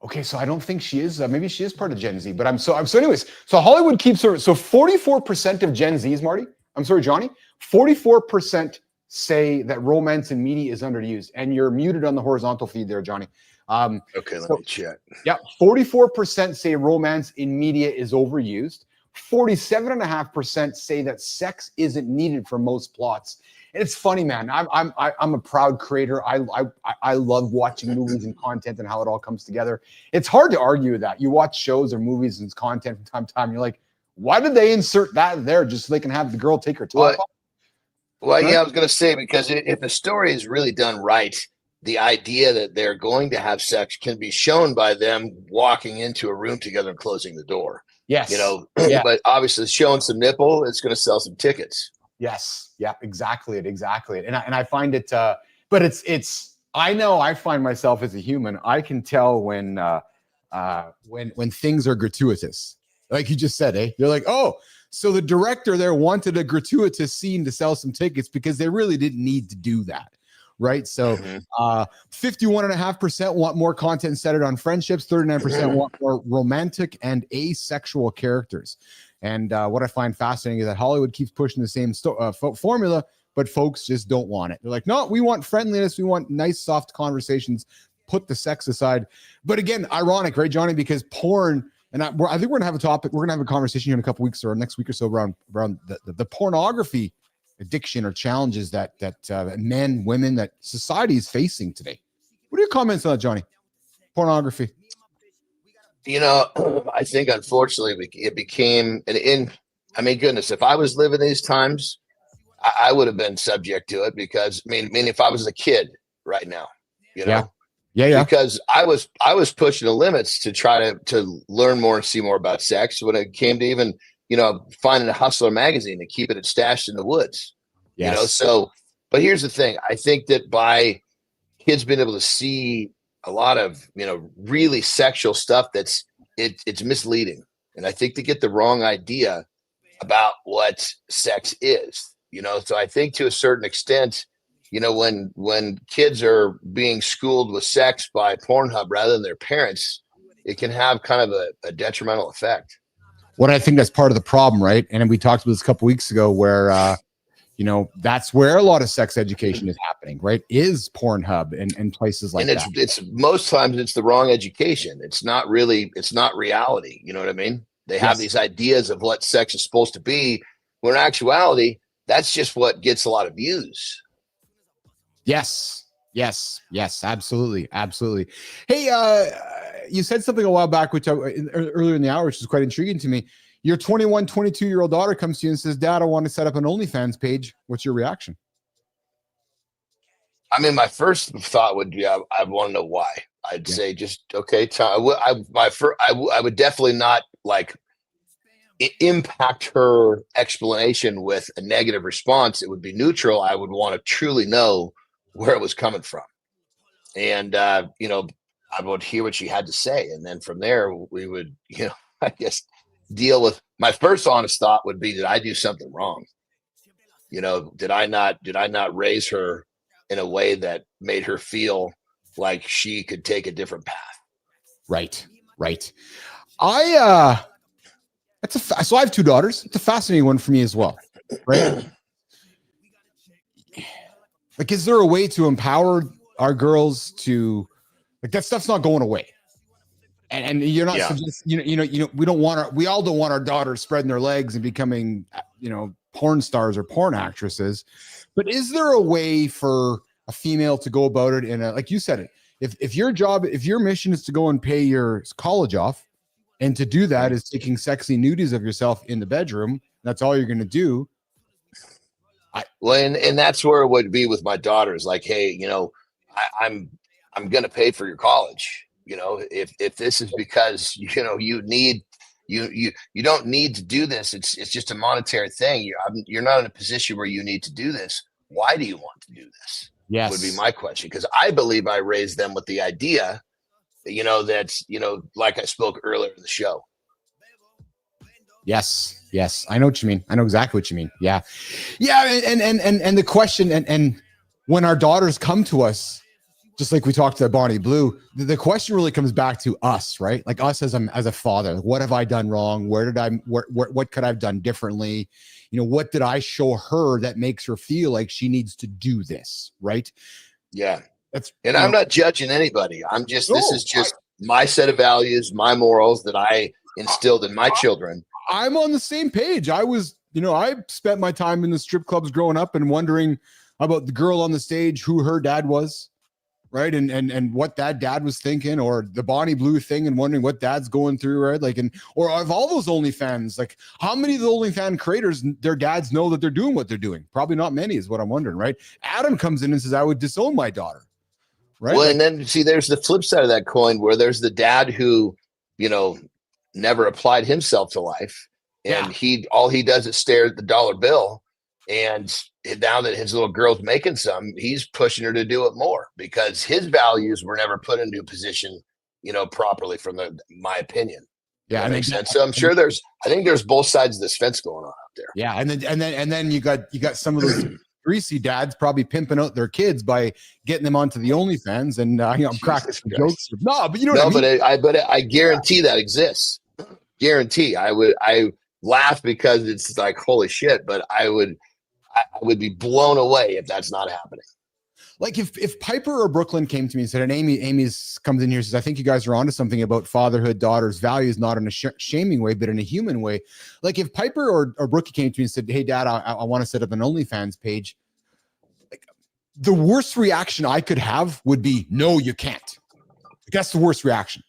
Okay, so I don't think she is. Maybe she is part of Gen Z. But anyways. So Hollywood keeps her. So 44% of Gen Zs, Marty. I'm sorry, Johnny. 44% say that romance in media is underused, and you're muted on the horizontal feed there, Johnny. Okay, let me check. Yeah, 44% say romance in media is overused. 47.5% say that sex isn't needed for most plots. And it's funny, man. I'm a proud creator. I love watching movies and content and how it all comes together. It's hard to argue with that. You watch shows or movies and content from time to time. You're like, why did they insert that there just so they can have the girl take her top off? Well, yeah, I was going to say, because if the story is really done right, the idea that they're going to have sex can be shown by them walking into a room together and closing the door. Yes. But obviously showing some nipple, it's going to sell some tickets. Yes. Yeah, exactly it. Exactly it. And I find it, but I know I find myself as a human, I can tell when things are gratuitous. Like you just said, you're like, oh, so the director there wanted a gratuitous scene to sell some tickets because they really didn't need to do that. Right. So 51.5% want more content centered on friendships, 39% want more romantic and asexual characters. And what I find fascinating is that Hollywood keeps pushing the same formula, but folks just don't want it. They're like, no, we want friendliness. We want nice, soft conversations. Put the sex aside. But again, ironic, right, Johnny? Because porn, and I think we're going to have a topic. We're going to have a conversation here in a couple weeks or next week or so around the pornography addiction or challenges that men, women, that society is facing today. What are your comments on that, Johnny? Pornography. You know, I think unfortunately it became I mean, goodness, if I was living these times, I would have been subject to it because I mean, if I was a kid right now, you know, yeah, because I was pushing the limits to try to learn more and see more about sex when it came to even, you know, finding a Hustler magazine and keeping it stashed in the woods, you know? So, but here's the thing. I think that by kids being able to see a lot of, you know, really sexual stuff it's misleading. And I think they get the wrong idea about what sex is, you know? So I think to a certain extent, you know, when kids are being schooled with sex by Pornhub rather than their parents, it can have kind of a detrimental effect. What I think that's part of the problem, right? And we talked about this a couple weeks ago where, you know, that's where a lot of sex education is happening, right? Is Pornhub and places like that. It's most times it's the wrong education. It's not reality. You know what I mean? They have these ideas of what sex is supposed to be, when in actuality, that's just what gets a lot of views. Yes, absolutely. Hey, you said something a while back, which earlier in the hour, which is quite intriguing to me. Your 21, 22-year-old daughter comes to you and says, Dad, I want to set up an OnlyFans page. What's your reaction? I mean, my first thought would be, I want to know why. I'd say just, okay, I would definitely not like impact her explanation with a negative response. It would be neutral. I would want to truly know where it was coming from. And, you know, I would hear what she had to say. And then from there, we would, you know, I guess deal with my first honest thought would be, did I do something wrong? You know, did I not raise her in a way that made her feel like she could take a different path? Right. So I have two daughters. It's a fascinating one for me as well. Right. Like, is there a way to empower our girls to, like, that stuff's not going away? And you're not suggesting, you know, we all don't want our daughters spreading their legs and becoming, you know, porn stars or porn actresses. But is there a way for a female to go about it in a, like you said it, if your mission is to go and pay your college off, and to do that is taking sexy nudies of yourself in the bedroom, that's all you're going to do. And that's where it would be with my daughters. Like, hey, you know, I'm going to pay for your college. You know, if this is because, you know, you don't need to do this. It's just a monetary thing. You're not in a position where you need to do this. Why do you want to do this? Yes, would be my question. Because I believe I raised them with the idea, you know, that's, you know, like I spoke earlier in the show. Yes. I know what you mean. I know exactly what you mean. Yeah. And the question, and when our daughters come to us, just like we talked to Bonnie Blue, the question really comes back to us, right? Like us as a father. What have I done wrong? What could I have done differently? You know, what did I show her that makes her feel like she needs to do this, right? Yeah. I'm not judging anybody. This is just my set of values, my morals that I instilled in my children. I'm on the same page. I spent my time in the strip clubs growing up and wondering about the girl on the stage, who her dad was, right? And what that dad was thinking, or the Bonnie Blue thing, and wondering what dad's going through, right? Like, or of all those OnlyFans, like how many of the OnlyFans creators, their dads know that they're doing what they're doing? Probably not many is what I'm wondering, right? Adam comes in and says, I would disown my daughter. Right. Well, and then see, there's the flip side of that coin where there's the dad who, you know, never applied himself to life, and all he does is stare at the dollar bill, And now that his little girl's making some, he's pushing her to do it more because his values were never put into a position, properly from my opinion. Yeah, That and makes sense. So I'm sure I think there's both sides of this fence going on out there. Yeah, and then you got some of those greasy dads probably pimping out their kids by getting them onto the OnlyFans, and I'm cracking some jokes. No, but you know what I mean. But I guarantee that exists. Guarantee. I laugh because it's like holy shit, but I would be blown away if that's not happening. Like if Piper or Brooklyn came to me and said, and Amy's comes in here and says, I think you guys are onto something about fatherhood, daughters, values, not in a shaming way, but in a human way. Like if Piper or Brookie came to me and said, hey dad, I want to set up an OnlyFans page. Like the worst reaction I could have would be, no, you can't. That's the worst reaction.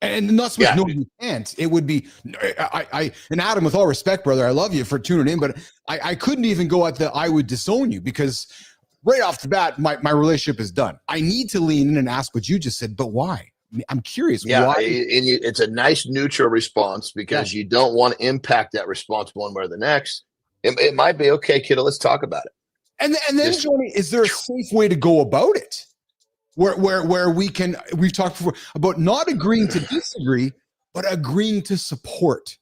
And not so much, no, you can't. It would be, and Adam, with all respect, brother, I love you for tuning in, but I couldn't even go at I would disown you because right off the bat, my relationship is done. I need to lean in and ask what you just said, but why? I'm curious. Yeah, why? It's a nice neutral response because you don't want to impact that response one way or the next. It might be, okay, kiddo, let's talk about it. And then, Johnny, is there a safe way to go about it? Where we've talked before about not agreeing to disagree, but agreeing to support.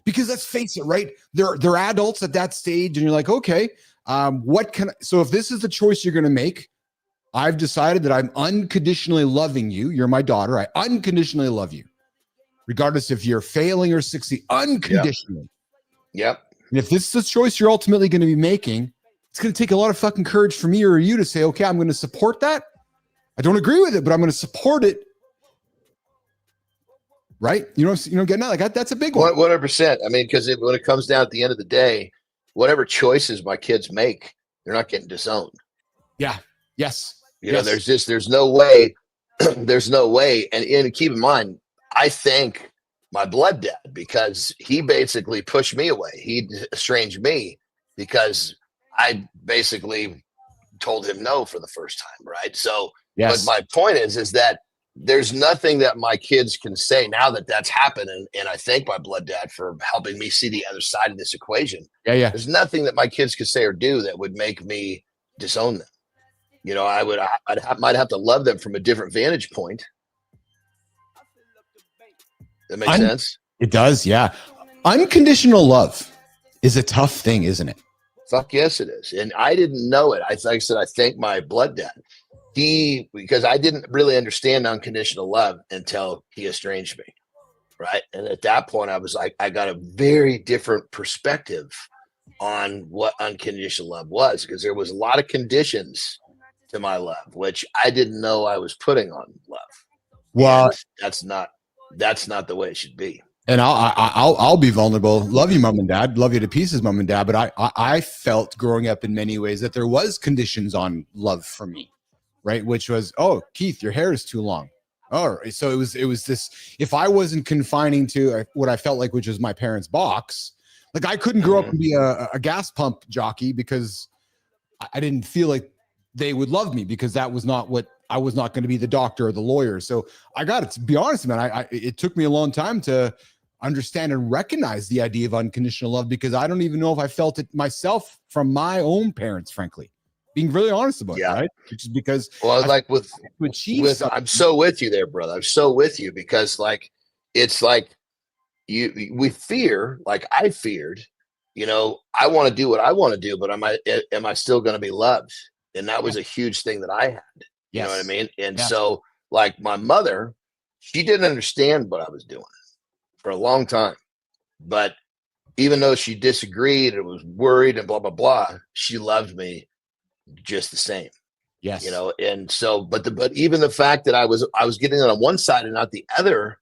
Because let's face it, right? They're adults at that stage, and you're like, okay, so if this is the choice you're going to make, I've decided that I'm unconditionally loving you. You're my daughter. I unconditionally love you, regardless if you're failing or succeeding, unconditionally. Yep. And if this is the choice you're ultimately going to be making, it's going to take a lot of fucking courage for me or you to say, okay, I'm going to support that. I don't agree with it, but I'm going to support it. Right? Getting that? Like that's a big one. 100%. I mean, because when it comes down at the end of the day, whatever choices my kids make, they're not getting disowned. Yeah. Yes. There's no way. There's no way. And keep in mind, I thank my blood dad because he basically pushed me away. He estranged me because I basically told him no for the first time. Right. So, but my point is that there's nothing that my kids can say now that that's happened. And I thank my blood dad for helping me see the other side of this equation. Yeah. There's nothing that my kids could say or do that would make me disown them. I might have to love them from a different vantage point. That makes sense? It does. Yeah. Unconditional love is a tough thing, isn't it? Fuck yes, it is. And I didn't know it. Like I said, I thank my blood dad. Because I didn't really understand unconditional love until he estranged me. Right. And at that point, I was like, I got a very different perspective on what unconditional love was, because there was a lot of conditions to my love, which I didn't know I was putting on love. Well, and that's not the way it should be. And I'll be vulnerable. Love you, mom and dad. Love you to pieces, mom and dad. But I felt growing up in many ways that there was conditions on love for me. Right. Which was, oh, Keith, your hair is too long. Oh, so it was this, if I wasn't confining to what I felt like, which was my parents' box, like I couldn't grow up and be a gas pump jockey because I didn't feel like they would love me, because that was not what I was not going to be, the doctor or the lawyer. So I got to be honest, man, it took me a long time to understand and recognize the idea of unconditional love, because I don't even know if I felt it myself from my own parents, frankly. Being really honest about it, right? Which is because I'm so with you there, brother. I'm so with you, because it's like we fear, like I feared, I want to do what I want to do, but am I still going to be loved? And that was a huge thing that I had. You know what I mean? And so like my mother, she didn't understand what I was doing for a long time, but even though she disagreed and was worried and blah, blah, blah, she loved me just the same. Yes. And so, but even the fact that I was getting it on one side and not the other,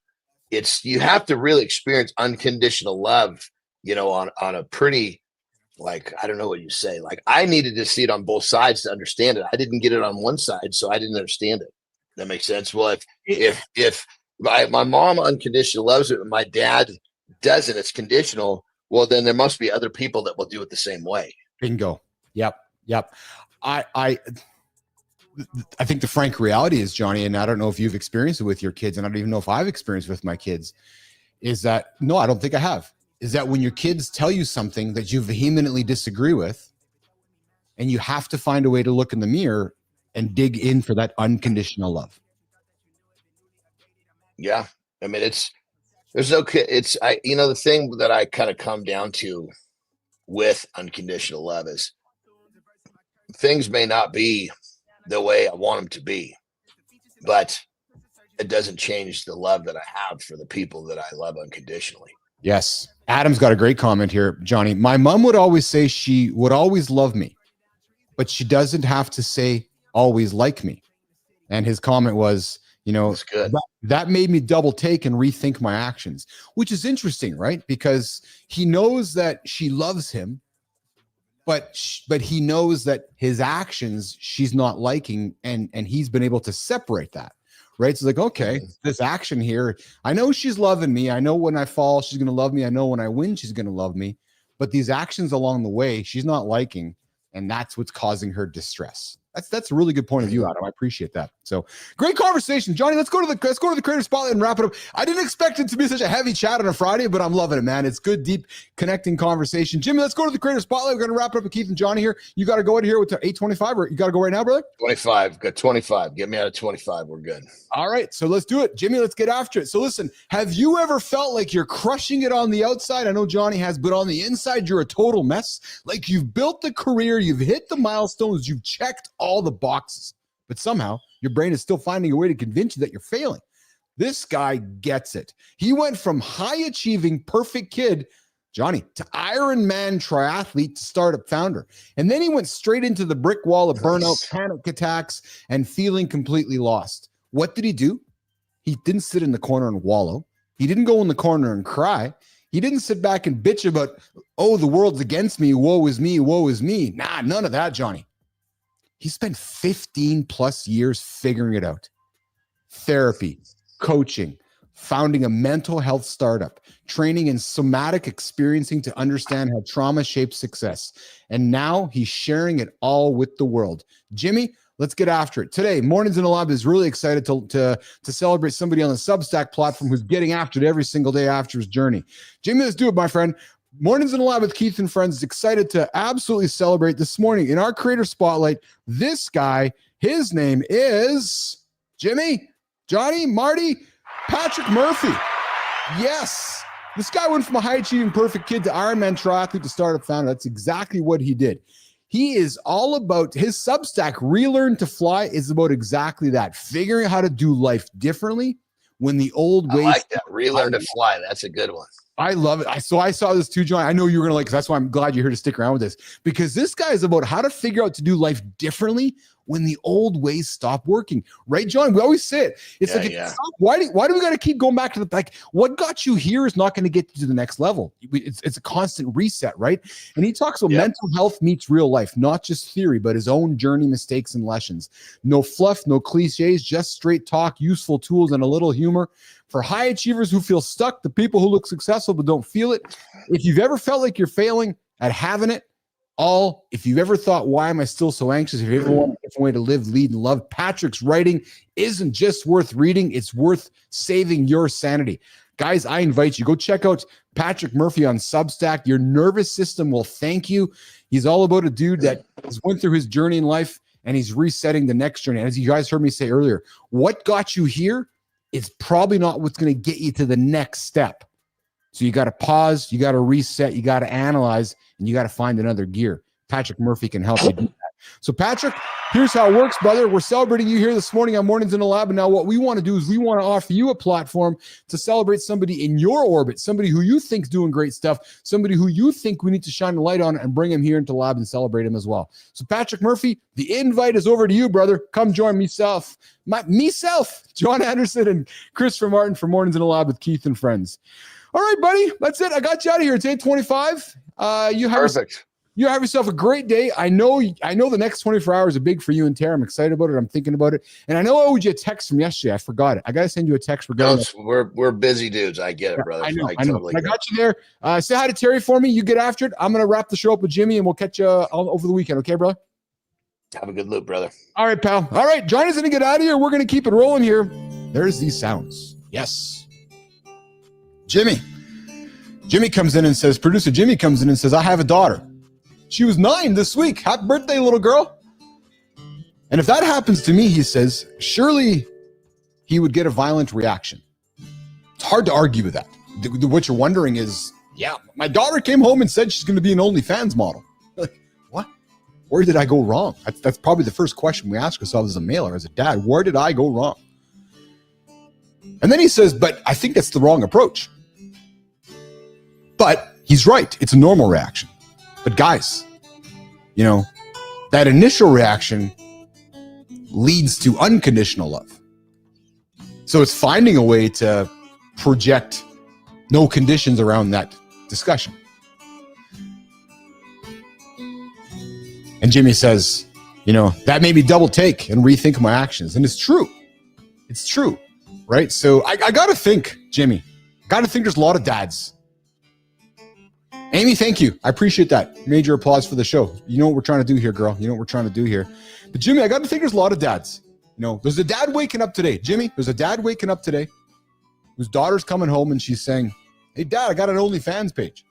you have to really experience unconditional love, on a pretty, like, I don't know what you say. Like I needed to see it on both sides to understand it. I didn't get it on one side, so I didn't understand it. That makes sense. Well, if my mom unconditionally loves it and my dad doesn't, it's conditional. Well, then there must be other people that will do it the same way. Bingo. Yep. I think the frank reality is, Johnny, and I don't know if you've experienced it with your kids, and I don't even know if I've experienced it with my kids, is that no, I don't think I have. is that when your kids tell you something that you vehemently disagree with, and you have to find a way to look in the mirror and dig in for that unconditional love. Yeah. I mean, the thing that I kind of come down to with unconditional love is things may not be the way I want them to be, but it doesn't change the love that I have for the people that I love unconditionally. Yes. Adam's got a great comment here, Johnny. My mom would always say she would always love me, but she doesn't have to say always like me. And his comment was, That's good. That made me double take and rethink my actions, which is interesting, right? Because he knows that she loves him, but he knows that his actions she's not liking, and he's been able to separate that, right? So like, okay, this action here, I know she's loving me. I know when I fall, she's going to love me. I know when I win, she's going to love me. But these actions along the way, she's not liking, and that's what's causing her distress. That's a really good point of view, Adam. I appreciate that. So great conversation, Johnny. Let's go to the creator spotlight and wrap it up. I didn't expect it to be such a heavy chat on a Friday, but I'm loving it, man. It's good, deep, connecting conversation. Jimmy, let's go to the creator spotlight. We're going to wrap it up with Keith and Johnny here. You got to go in here with 8:25, or you got to go right now, brother? 25. Got 25. Get me out of 25. We're good. All right, so let's do it. Jimmy, let's get after it. So listen, have you ever felt like you're crushing it on the outside? I know Johnny has, but on the inside, you're a total mess. Like you've built the career, you've hit the milestones, you've checked all the boxes, but somehow your brain is still finding a way to convince you that you're failing. This guy gets it. He went from high-achieving, perfect kid, Johnny, to Ironman triathlete to startup founder. And then he went straight into the brick wall of burnout, panic attacks, and feeling completely lost. What did he do? He didn't sit in the corner and wallow. He didn't go in the corner and cry. He didn't sit back and bitch about, oh, the world's against me. Woe is me. Woe is me. Nah, none of that, Johnny. He spent 15 plus years figuring it out. Therapy, coaching, founding a mental health startup, training in somatic experiencing to understand how trauma shapes success. And now he's sharing it all with the world. Jimmy, let's get after it. Today, Mornings in the Lab is really excited to celebrate somebody on the Substack platform who's getting after it every single day after his journey. Jimmy, let's do it, my friend. Mornings in the Lab with Keith and Friends is excited to absolutely celebrate this morning in our creator spotlight. This guy, his name is Jimmy, Johnny, Marty, Patrick Murphy. Yes, this guy went from a high-achieving perfect kid to Ironman triathlete to startup founder. That's exactly what he did. He is all about his Substack, Relearn to Fly, is about exactly that, figuring out how to do life differently when the old ways. I like that. Relearn to Fly. That's a good one. I love it. So I saw this too, John. I know you're going to like, because that's why I'm glad you're here to stick around with this, because this guy is about how to figure out to do life differently when the old ways stop working. Right, John? We always say it. It's why do we got to keep going back to the, like, what got you here is not going to get you to the next level. It's a constant reset, right? And he talks about mental health meets real life, not just theory, but his own journey, mistakes, and lessons. No fluff, no cliches, just straight talk, useful tools, and a little humor. For high achievers who feel stuck, the people who look successful but don't feel it. If you've ever felt like you're failing at having it all, if you've ever thought, why am I still so anxious? If you ever want a different way to live, lead, and love, Patrick's writing isn't just worth reading. It's worth saving your sanity. Guys, I invite you, go check out Patrick Murphy on Substack. Your nervous system will thank you. He's all about a dude that has went through his journey in life, and he's resetting the next journey. And as you guys heard me say earlier, what got you here is probably not what's going to get you to the next step. So you got to pause, you got to reset, you got to analyze, and you got to find another gear. Patrick Murphy can help you do that. So Patrick, here's how it works, brother. We're celebrating you here this morning on Mornings in the Lab. And now what we want to do is we want to offer you a platform to celebrate somebody in your orbit, somebody who you think's doing great stuff, somebody who you think we need to shine a light on and bring him here into the lab and celebrate him as well. So Patrick Murphy, the invite is over to you, brother. Come join myself, John Anderson, and Christopher Martin for Mornings in the Lab with Keith and Friends. All right, buddy. That's it. I got you out of here. It's 8:25. You have yourself a great day. I know the next 24 hours are big for you and Tara. I'm excited about it. I'm thinking about it. And I know I owed you a text from yesterday. I forgot it. I got to send you a text regarding we're busy dudes. I get it, brother. I know. Totally I got you there. Say hi to Terry for me. You get after it. I'm going to wrap the show up with Jimmy, and we'll catch you over the weekend. Okay, brother? Have a good loop, brother. All right, pal. All right, John is going to get out of here. We're going to keep it rolling here. There's these sounds. Yes. Jimmy, Jimmy comes in and says, producer Jimmy comes in and says, I have a daughter. She was 9 this week. Happy birthday, little girl. And if that happens to me, he says, surely he would get a violent reaction. It's hard to argue with that. What you're wondering is, yeah, my daughter came home and said she's going to be an OnlyFans model. Like, what? Where did I go wrong? That's probably the first question we ask ourselves as a male or as a dad. Where did I go wrong? And then he says, but I think that's the wrong approach. But he's right. It's a normal reaction. But guys, you know, that initial reaction leads to unconditional love. So it's finding a way to project no conditions around that discussion. And Jimmy says, you know, that made me double take and rethink my actions. And it's true. It's true, right? So I got to think, Jimmy, got to think there's a lot of dads. Amy, thank you. I appreciate that. Major applause for the show. You know what we're trying to do here, girl. You know what we're trying to do here. But Jimmy, I got to think there's a lot of dads. You know, there's a dad waking up today. Jimmy, there's a dad waking up today whose daughter's coming home and she's saying, hey, Dad, I got an OnlyFans page.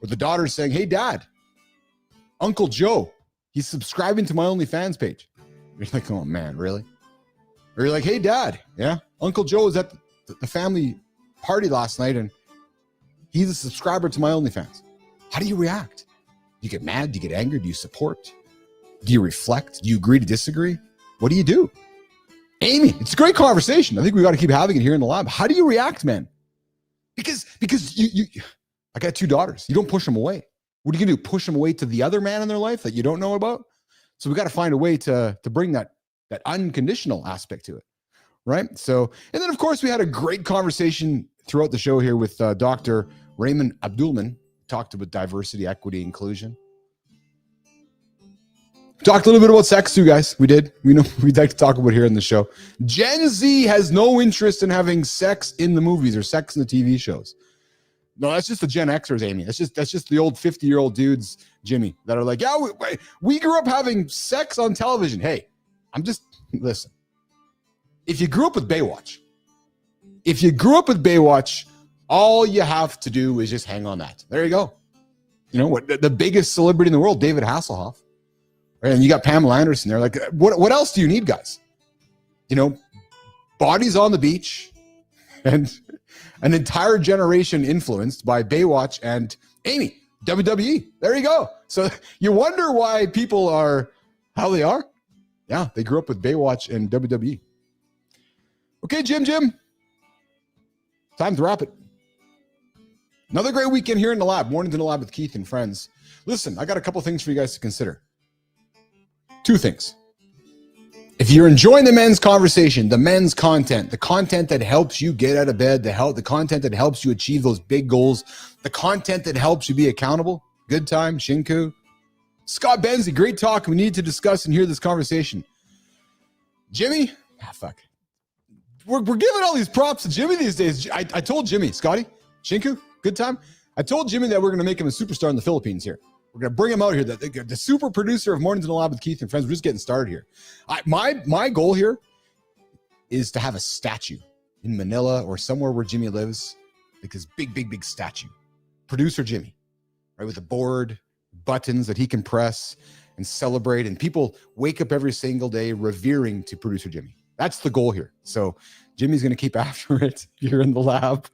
Or the daughter's saying, hey, Dad, Uncle Joe, he's subscribing to my OnlyFans page. You're like, oh, man, really? Or you're like, hey, Dad, yeah, Uncle Joe was at the family party last night and he's a subscriber to my OnlyFans. How do you react? Do you get mad? Do you get angry? Do you support? Do you reflect? Do you agree to disagree? What do you do? Amy, it's a great conversation. I think we got to keep having it here in the lab. How do you react, man? Because you I got 2 daughters. You don't push them away. What are you going to do? Push them away to the other man in their life that you don't know about? So we got to find a way to bring that unconditional aspect to it, right? So, and then of course we had a great conversation throughout the show here with Dr. Raymond Abdulrahman. Talked about diversity, equity, inclusion. Talked a little bit about sex too, guys. We did. We know we'd like to talk about here in the show. Gen Z has no interest in having sex in the movies or sex in the TV shows. No, that's just the Gen Xers, Amy. That's just the old 50-year-old dudes, Jimmy, that are like, yeah, we grew up having sex on television. Hey, listen. If you grew up with Baywatch, all you have to do is just hang on that. There you go. You know what? The biggest celebrity in the world, David Hasselhoff. Right? And you got Pamela Anderson there. Like, what else do you need, guys? You know, bodies on the beach and an entire generation influenced by Baywatch and Amy, WWE. There you go. So you wonder why people are how they are? Yeah, they grew up with Baywatch and WWE. Okay, Jim. Time to wrap it. Another great weekend here in the lab. Mornings in the lab with Keith and friends. Listen, I got a couple things for you guys to consider. 2 things. If you're enjoying the men's conversation, the men's content, the content that helps you get out of bed, the content that helps you achieve those big goals, the content that helps you be accountable, good time, Shinku. Scott Benzie, great talk. We need to discuss and hear this conversation. Jimmy, fuck. We're giving all these props to Jimmy these days. I told Jimmy, Scotty, Shinku, good time. I told Jimmy that we're going to make him a superstar in the Philippines here. We're going to bring him out here. The super producer of Mornings in the Lab with Keith and friends. We're just getting started here. My goal here is to have a statue in Manila or somewhere where Jimmy lives. Like this big statue. Producer Jimmy, right? With a board, buttons that he can press and celebrate. And people wake up every single day revering to producer Jimmy. That's the goal here. So Jimmy's going to keep after it here in the lab.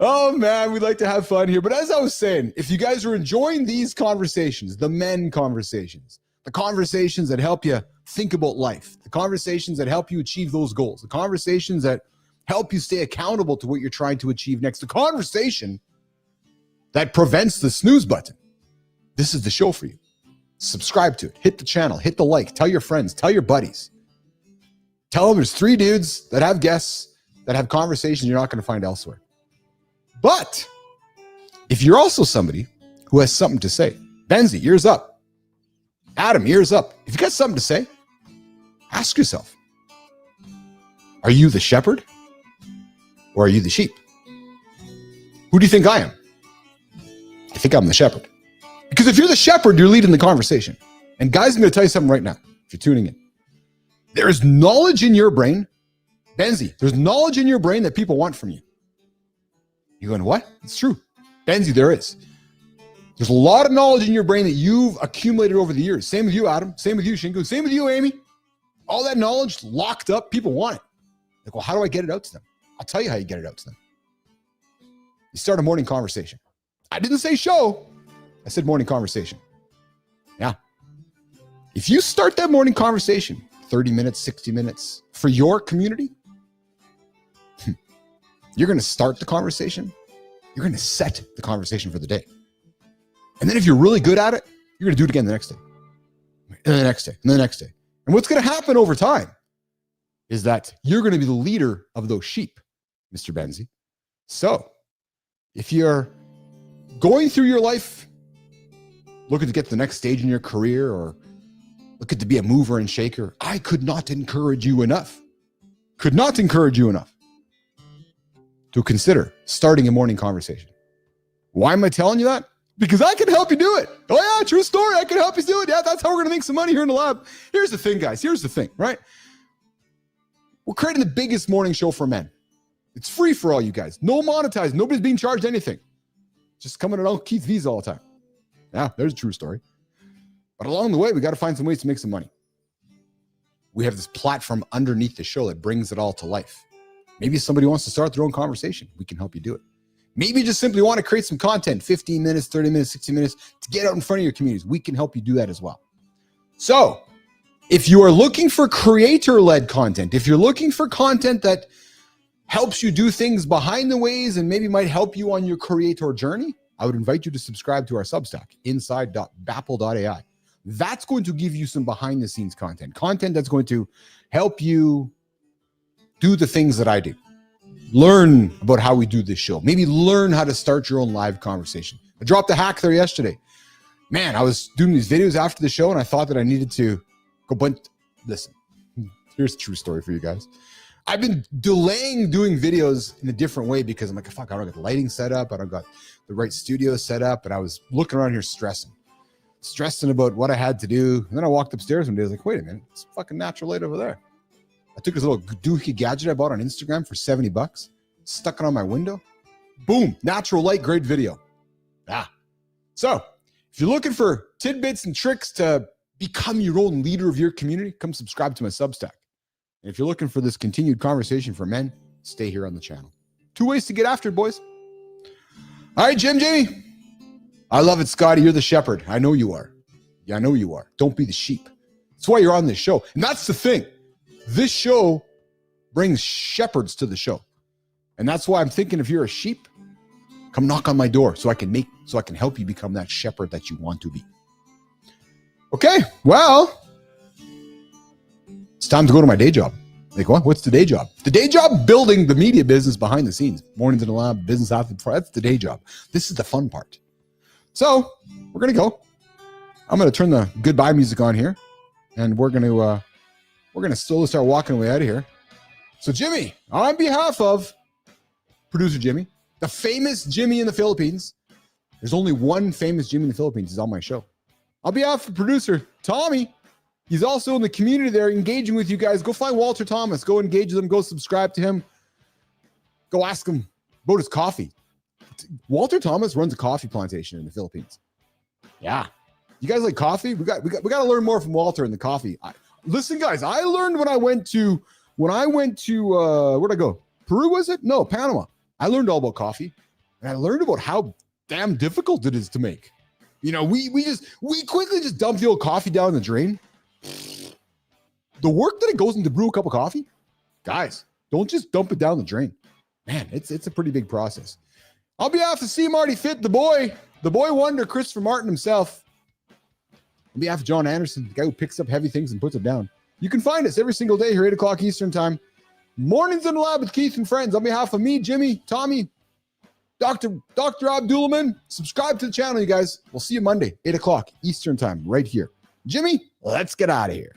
Oh, man, we'd like to have fun here. But as I was saying, if you guys are enjoying these conversations, the men conversations, the conversations that help you think about life, the conversations that help you achieve those goals, the conversations that help you stay accountable to what you're trying to achieve next, the conversation that prevents the snooze button, this is the show for you. Subscribe to it. Hit the channel. Hit the like. Tell your friends. Tell your buddies. Tell them there's 3 dudes that have guests that have conversations you're not going to find elsewhere. But if you're also somebody who has something to say, Benzie, ears up. Adam, ears up. If you got something to say, ask yourself, are you the shepherd or are you the sheep? Who do you think I am? I think I'm the shepherd. Because if you're the shepherd, you're leading the conversation. And guys, I'm going to tell you something right now, if you're tuning in. There is knowledge in your brain, Benzie, there's knowledge in your brain that people want from you. You're going, what? It's true. Benzie, there is. There's a lot of knowledge in your brain that you've accumulated over the years. Same with you, Adam. Same with you, Shingo. Same with you, Amy. All that knowledge locked up, people want it. Like, well, how do I get it out to them? I'll tell you how you get it out to them. You start a morning conversation. I didn't say show. I said morning conversation. Yeah. If you start that morning conversation, 30 minutes, 60 minutes for your community, you're going to start the conversation. You're going to set the conversation for the day. And then if you're really good at it, you're going to do it again the next day. And the next day, and the next day. And what's going to happen over time is that you're going to be the leader of those sheep, Mr. Benzie. So if you're going through your life, looking to get to the next stage in your career or looking to be a mover and shaker, I could not encourage you enough to consider starting a morning conversation. Why am I telling you that? Because I can help you do it. Oh yeah, true story. I can help you do it. Yeah, that's how we're going to make some money here in the lab. Here's the thing, guys. Here's the thing, right? We're creating the biggest morning show for men. It's free for all you guys. No monetized. Nobody's being charged anything. Just coming around Keith V's all the time. Yeah, there's a true story. But along the way, we got to find some ways to make some money. We have this platform underneath the show that brings it all to life. Maybe somebody wants to start their own conversation. We can help you do it. Maybe you just simply want to create some content, 15 minutes, 30 minutes, 60 minutes to get out in front of your communities. We can help you do that as well. So if you are looking for creator-led content, if you're looking for content that helps you do things behind the ways and maybe might help you on your creator journey, I would invite you to subscribe to our Substack, inside.bapple.ai. That's going to give you some behind the scenes content that's going to help you do the things that I do. Learn about how we do this show. Maybe learn how to start your own live conversation. I dropped a hack there yesterday. Man, I was doing these videos after the show and I thought that I needed to go, listen, here's a true story for you guys. I've been delaying doing videos in a different way because I'm like, fuck, I don't got the lighting set up. I don't got the right studio set up. And I was looking around here stressing about what I had to do. And then I walked upstairs one day. I was like, wait a minute, it's fucking natural light over there. I took this little doohickey gadget I bought on Instagram for $70, stuck it on my window. Boom, natural light, great video. So if you're looking for tidbits and tricks to become your own leader of your community, come subscribe to my Substack. And if you're looking for this continued conversation for men, stay here on the channel. 2 ways to get after it, boys. All right, Jamie. I love it, Scotty. You're the shepherd. I know you are. Yeah, I know you are. Don't be the sheep. That's why you're on this show. And that's the thing. This show brings shepherds to the show. And that's why I'm thinking if you're a sheep, come knock on my door so I can help you become that shepherd that you want to be. Okay, well, it's time to go to my day job. Like, what? What's the day job? The day job, building the media business behind the scenes. Mornings in the lab, business after. That's the day job. This is the fun part. So we're going to go. I'm going to turn the goodbye music on here. And we're going to slowly start walking away out of here. So Jimmy, on behalf of producer Jimmy, the famous Jimmy in the Philippines, there's only one famous Jimmy in the Philippines. He's on my show. On behalf of producer Tommy, he's also in the community there engaging with you guys. Go find Walter Thomas. Go engage with him. Go subscribe to him. Go ask him about his coffee. Walter Thomas runs a coffee plantation in the Philippines. Yeah. You guys like coffee? We got to learn more from Walter and the coffee. Listen, guys, I learned when I went to where'd I go? Peru, was it? No, Panama. I learned all about coffee, and I learned about how damn difficult it is to make. You know, we quickly just dump the old coffee down the drain. The work that it goes into brew a cup of coffee, guys, don't just dump it down the drain. Man, it's a pretty big process. On behalf of C. Marty Fit, the boy wonder, Christopher Martin himself. On behalf of John Anderson, the guy who picks up heavy things and puts them down. You can find us every single day here, 8 o'clock Eastern time. Mornings in the lab with Keith and friends. On behalf of me, Jimmy, Tommy, Dr. Abdulrahman, subscribe to the channel, you guys. We'll see you Monday, 8 o'clock Eastern time, right here. Jimmy, let's get out of here.